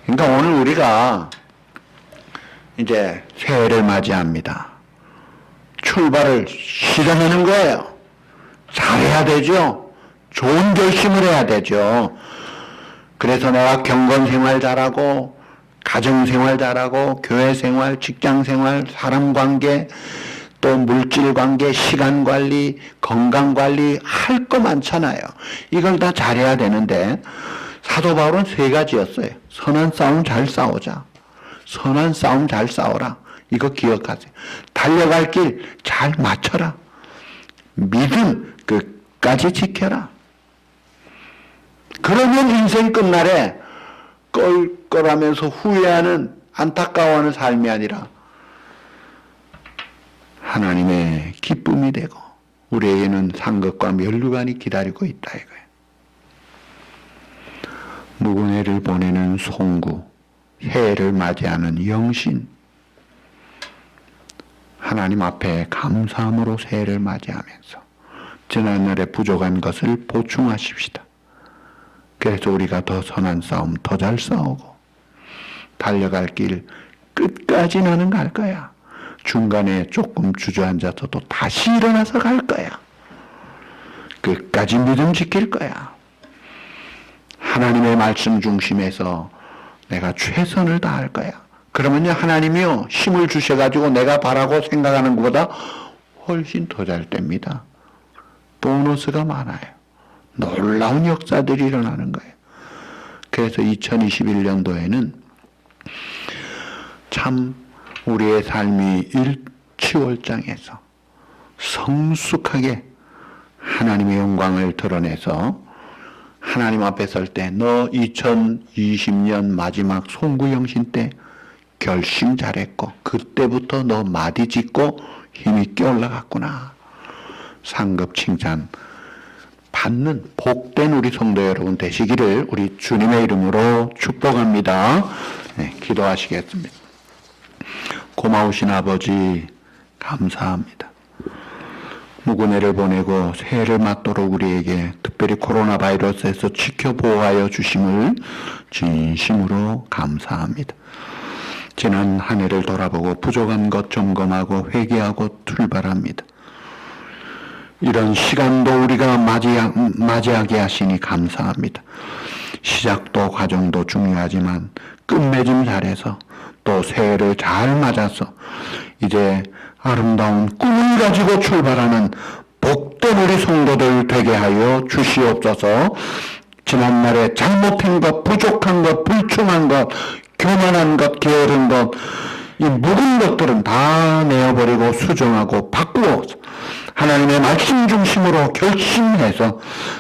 그러니까 오늘 우리가 이제 새해를 맞이합니다. 출발을 시작하는 거예요. 잘해야 되죠. 좋은 결심을 해야 되죠. 그래서 내가 경건생활 잘하고 가정생활 잘하고 교회생활, 직장생활, 사람관계, 또 물질관계, 시간관리, 건강관리 할 거 많잖아요. 이걸 다 잘해야 되는데 사도 바울은 3가지였어요. 선한 싸움 잘 싸우자. 선한 싸움 잘 싸워라. 이거 기억하세요. 달려갈 길 잘 맞춰라. 믿음 끝까지 지켜라. 그러면 인생 끝날에 껄껄하면서 후회하는, 안타까워하는 삶이 아니라 하나님의 기쁨이 되고 우리에게는 상급과 면류관이 기다리고 있다 이거예요. 묵은 해를 보내는 송구, 해를 맞이하는 영신, 하나님 앞에 감사함으로 새해를 맞이하면서 지난날에 부족한 것을 보충하십시다. 그래서 우리가 더 선한 싸움 더 잘 싸우고 달려갈 길 끝까지 나는 갈 거야. 중간에 조금 주저앉아서도 다시 일어나서 갈 거야. 끝까지 믿음 지킬 거야. 하나님의 말씀 중심에서 내가 최선을 다할 거야. 그러면요, 하나님이요 힘을 주셔가지고 내가 바라고 생각하는 것보다 훨씬 더 잘 됩니다. 보너스가 많아요. 놀라운 역사들이 일어나는 거예요. 그래서 2021년도에는 참 우리의 삶이 일치월장에서 성숙하게 하나님의 영광을 드러내서 하나님 앞에 설 때 너 2020년 마지막 송구영신 때 결심 잘했고 그때부터 너 마디 짚고 힘있게 올라갔구나. 상급 칭찬 받는 복된 우리 성도 여러분 되시기를 우리 주님의 이름으로 축복합니다. 네, 기도하시겠습니다. 고마우신 아버지 감사합니다. 무고내를 보내고 새해를 맞도록 우리에게 특별히 코로나 바이러스에서 지켜 보호하여 주심을 진심으로 감사합니다. 지난 한 해를 돌아보고 부족한 것 점검하고 회개하고 출발합니다. 이런 시간도 우리가 맞이하게 하시니 감사합니다. 시작도 과정도 중요하지만 끝맺음 잘해서 또 새해를 잘 맞아서 이제 아름다운 꿈을 가지고 출발하는 복된 우리 성도들 되게 하여 주시옵소서. 지난날에 잘못한 것, 부족한 것, 불충한 것, 교만한 것, 게으른 것, 이 묵은 것들은 다 내어버리고 수정하고 바꾸어 하나님의 말씀 중심으로 결심해서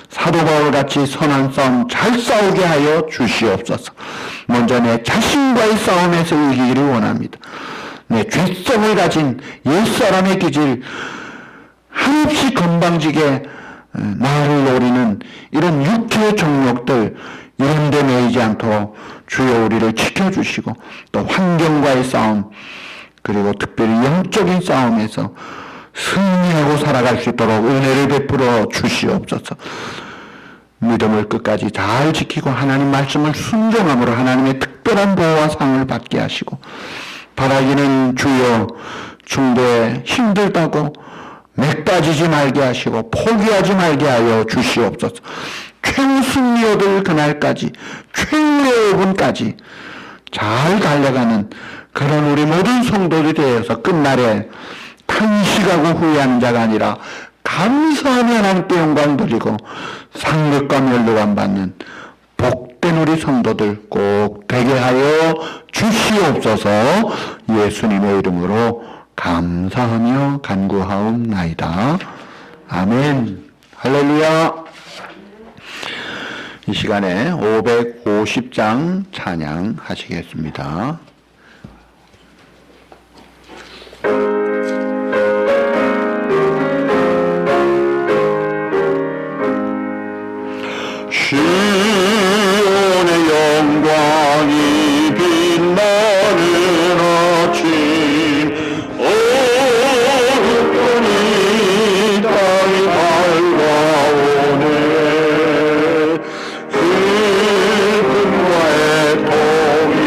사도 바울같이 선한 싸움 잘 싸우게 하여 주시옵소서. 먼저 내 자신과의 싸움에서 이기기를 원합니다. 내 죄성을 가진 옛사람의 기질 한없이 건방지게 나를 노리는 이런 육체의 정욕들 이런 데 매이지 않도록 주여 우리를 지켜주시고 또 환경과의 싸움 그리고 특별히 영적인 싸움에서 승리하고 살아갈 수 있도록 은혜를 베풀어 주시옵소서. 믿음을 끝까지 잘 지키고 하나님 말씀을 순종함으로 하나님의 특별한 보호와 상을 받게 하시고 바라기는 주여 중도에 힘들다고 맥 빠지지 말게 하시고 포기하지 말게 하여 주시옵소서. 최후 승리 얻을 그날까지 최후의 5분까지 잘 달려가는 그런 우리 모든 성도들이 되어서 끝날에 탄식하고 후회하는 자가 아니라 감사하며 하나님께 영광 돌리고 상급과 면류관 받는 복된 우리 성도들 꼭 되게 하여 주시옵소서. 예수님의 이름으로 감사하며 간구하옵나이다. 아멘. 할렐루야. 이 시간에 550장 찬양하시겠습니다. 시온의 영광이 빛나는 아침 어둠이 땅이 밝아오네. 슬픔과 애통이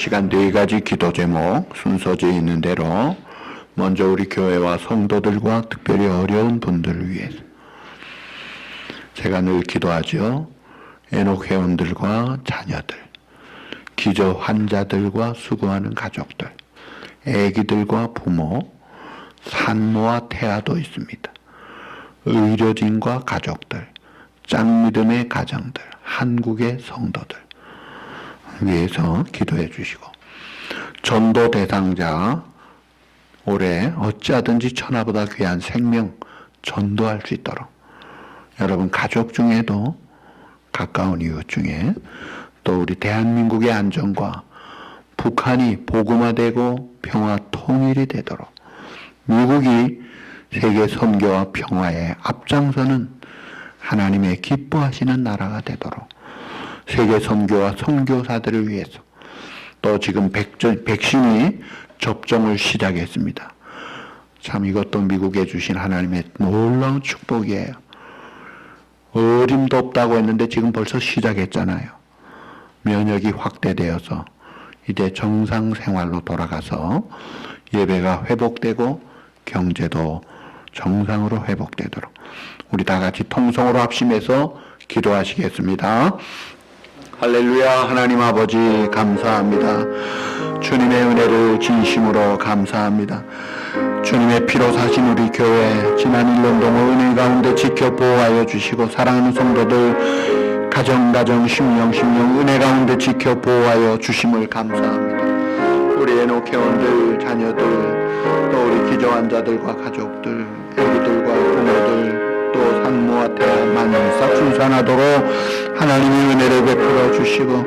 시간 네 가지 기도 제목 순서지에 있는 대로 먼저 우리 교회와 성도들과 특별히 어려운 분들을 위해서 제가 늘 기도하죠. 에녹 회원들과 자녀들, 기저 환자들과 수고하는 가족들, 애기들과 부모, 산모와 태아도 있습니다. 의료진과 가족들, 짱믿음의 가정들, 한국의 성도들 위해서 기도해 주시고, 전도 대상자 올해 어찌하든지 천하보다 귀한 생명 전도할 수 있도록 여러분 가족 중에도 가까운 이웃 중에 또 우리 대한민국의 안전과 북한이 복음화되고 평화 통일이 되도록 미국이 세계 선교와 평화에 앞장서는 하나님의 기뻐하시는 나라가 되도록 세계 선교와 선교사들을 위해서 또 지금 백신이 접종을 시작했습니다. 참 이것도 미국에 주신 하나님의 놀라운 축복이에요. 어림도 없다고 했는데 지금 벌써 시작했잖아요. 면역이 확대되어서 이제 정상 생활로 돌아가서 예배가 회복되고 경제도 정상으로 회복되도록 우리 다 같이 통성으로 합심해서 기도하시겠습니다. 할렐루야. 하나님 아버지 감사합니다. 주님의 은혜를 진심으로 감사합니다. 주님의 피로 사신 우리 교회 지난 1년 동안 은혜 가운데 지켜 보호하여 주시고 사랑하는 성도들 가정 심령 은혜 가운데 지켜 보호하여 주심을 감사합니다. 우리 에녹 회원들 자녀들 또 우리 기저 환자들과 가족들 애기들과 부모들 또 산모와 태아 만사 순산하도록 하나님의 은혜를 베풀어 주시고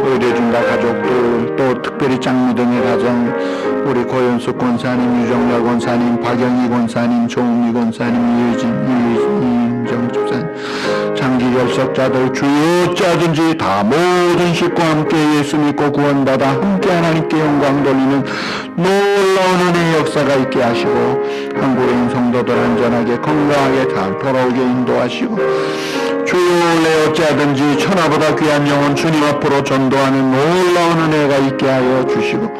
의료진과 가족들 또 특별히 짱믿음의 가정 우리 고현숙 권사님, 유정열 권사님, 박영희 권사님, 조은미 권사님, 이인정 집사님 장기 결석자들 주여 어찌하든지 다 모든 식구와 함께 예수 믿고 구원받아 함께 하나님께 영광 돌리는 놀라운 은혜의 역사가 있게 하시고 한국에 있는 성도들 안전하게 건강하게 잘 돌아오게 인도하시고 주여 내 어찌하든지 천하보다 귀한 영혼 주님 앞으로 전도하는 놀라운 은혜가 있게 하여 주시고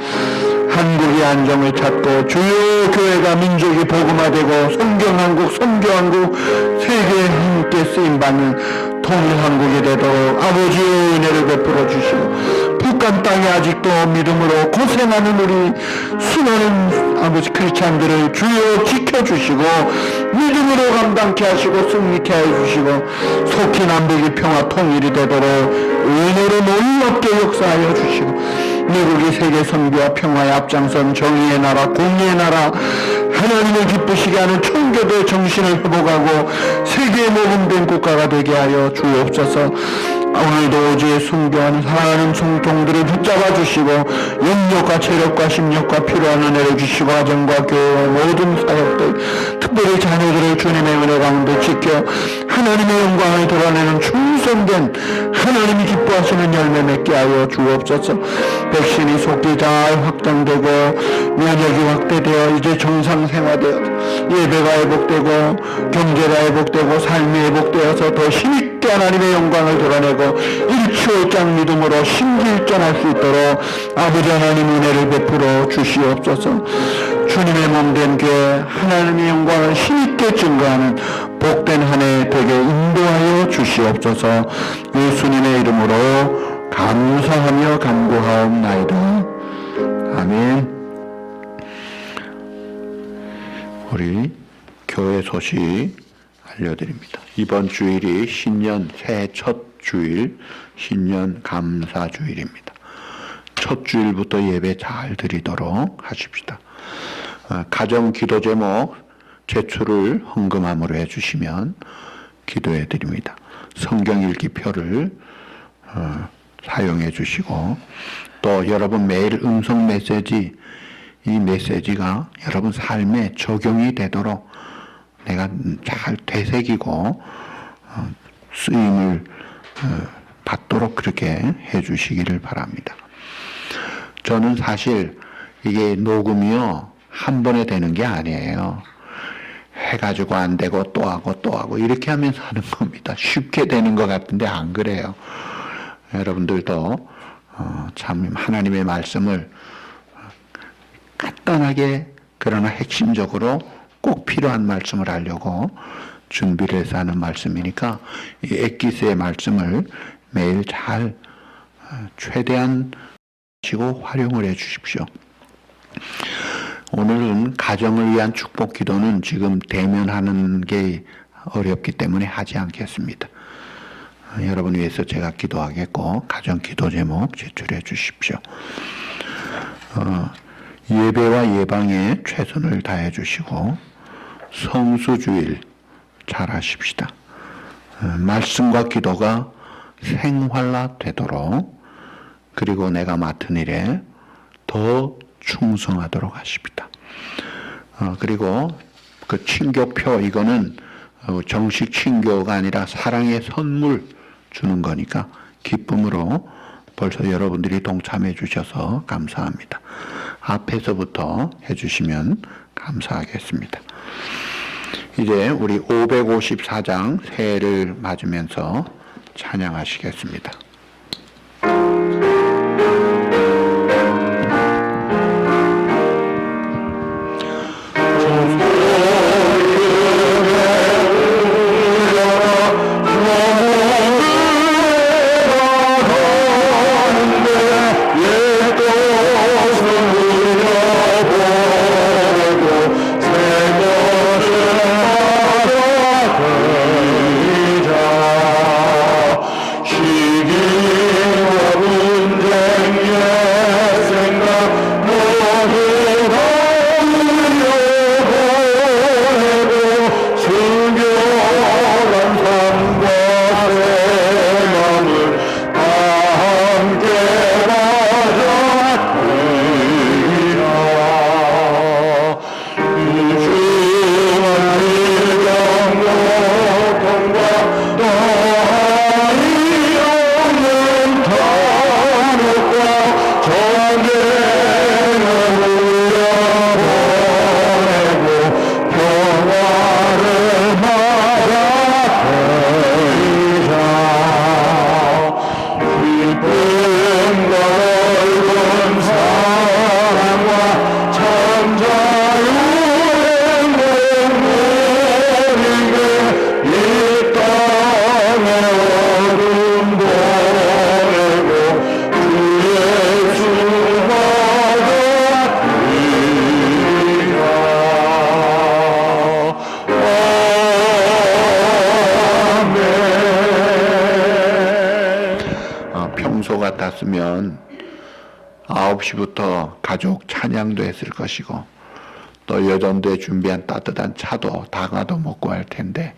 한국의 안정을 찾고 주요 교회가 민족이 복음화되고 성경한국 선교한국 세계에 함께 쓰임받는 통일한국이 되도록 아버지의 은혜를 베풀어 주시고 북한 땅에 아직도 믿음으로 고생하는 우리 수많은 아버지 크리스찬들을 주여 지켜주시고 믿음으로 감당케 하시고 승리케 해주시고 속히 남북이 평화 통일이 되도록 은혜로 놀랍게 역사하여 주시고 미국이 세계 선교와 평화의 앞장선 정의의 나라 공의의 나라 하나님을 기쁘시게 하는 청교도의 정신을 회복하고 세계에 모범된 국가가 되게 하여 주옵소서. 오늘도 오지에 순교하는 사랑하는 성통들을 붙잡아 주시고 영력과 체력과 심력과 필요한 은혜를 주시고 가정과 교회와 모든 사역들 특별히 자녀들을 주님의 은혜 가운데 지켜 하나님의 영광을 드러내는 충성된 하나님이 기뻐하시는 열매 맺게 하여 주옵소서. 백신이 속히 잘 확장되고 면역이 확대되어 이제 정상생활되어 예배가 회복되고 경제가 회복되고 삶이 회복되어서 더 힘있게 하나님의 영광을 드러내고 일치월장 믿음으로 심기일전할 수 있도록 아버지 하나님 은혜를 베풀어 주시옵소서. 주님의 몸된 교회 하나님의 영광을 힘있게 증거하는 복된 한 해 되게 인도하여 주시옵소서. 예수님의 이름으로 감사하며 간구하옵나이다. 아멘. 우리 교회 소식 알려드립니다. 이번 주일이 신년 새해 첫 주일, 신년 감사 주일입니다. 첫 주일부터 예배 잘 드리도록 하십시다. 가정 기도 제목 제출을 헌금함으로 해주시면 기도해 드립니다. 성경 읽기표를 사용해 주시고 또 여러분 매일 음성 메시지 이 메시지가 여러분 삶에 적용이 되도록 내가 잘 되새기고 쓰임을 받도록 그렇게 해 주시기를 바랍니다. 저는 사실 이게 녹음이요 한 번에 되는 게 아니에요. 해가지고 안 되고 또 하고 이렇게 하면서 하는 겁니다. 쉽게 되는 것 같은데 안 그래요. 여러분들도 참 하나님의 말씀을 간단하게 그러나 핵심적으로 꼭 필요한 말씀을 하려고 준비를 해서 하는 말씀이니까 이 엑기스의 말씀을 매일 잘 최대한 하시고 활용을 해 주십시오. 오늘은 가정을 위한 축복 기도는 지금 대면하는 게 어렵기 때문에 하지 않겠습니다. 여러분 위해서 제가 기도하겠고 가정 기도 제목 제출해 주십시오. 예배와 예방에 최선을 다해 주시고 성수주일 잘 하십시다. 말씀과 기도가 생활화되도록 그리고 내가 맡은 일에 더 충성하도록 하십니다. 그리고 그 친교표 이거는 정식 친교가 아니라 사랑의 선물 주는 거니까 기쁨으로 벌써 여러분들이 동참해 주셔서 감사합니다. 앞에서부터 해주시면 감사하겠습니다. 이제 우리 554장 새해를 맞으면서 찬양하시겠습니다. 평소 같았으면 9시부터 가족 찬양도 했을 것이고 또 여전도에 준비한 따뜻한 차도 다가도 먹고 할 텐데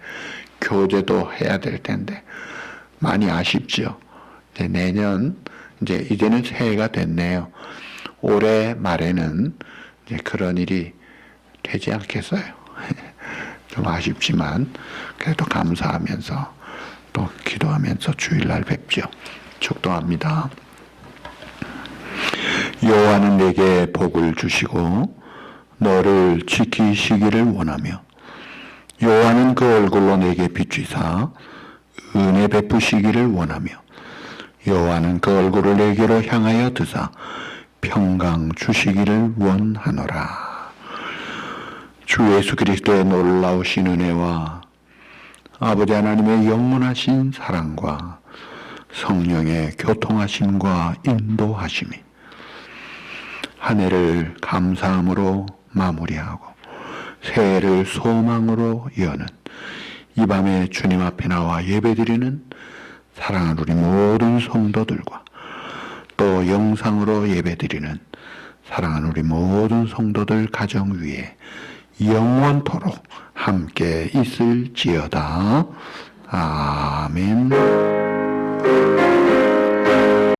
교제도 해야 될 텐데 많이 아쉽죠. 내년 이제는 새해가 됐네요. 올해 말에는 이제 그런 일이 되지 않겠어요. 좀 아쉽지만 그래도 감사하면서 또 기도하면서 주일날 뵙죠. 축도합니다. 여호와는 내게 복을 주시고 너를 지키시기를 원하며 여호와는 그 얼굴로 내게 비추사 은혜 베푸시기를 원하며 여호와는 그 얼굴을 내게로 향하여 드사 평강 주시기를 원하노라. 주 예수 그리스도의 놀라우신 은혜와 아버지 하나님의 영원하신 사랑과 성령의 교통하심과 인도하심이 한 해를 감사함으로 마무리하고 새해를 소망으로 여는 이 밤에 주님 앞에 나와 예배드리는 사랑하는 우리 모든 성도들과 또 영상으로 예배드리는 사랑하는 우리 모든 성도들 가정 위에 영원토록 함께 있을지어다. 아멘.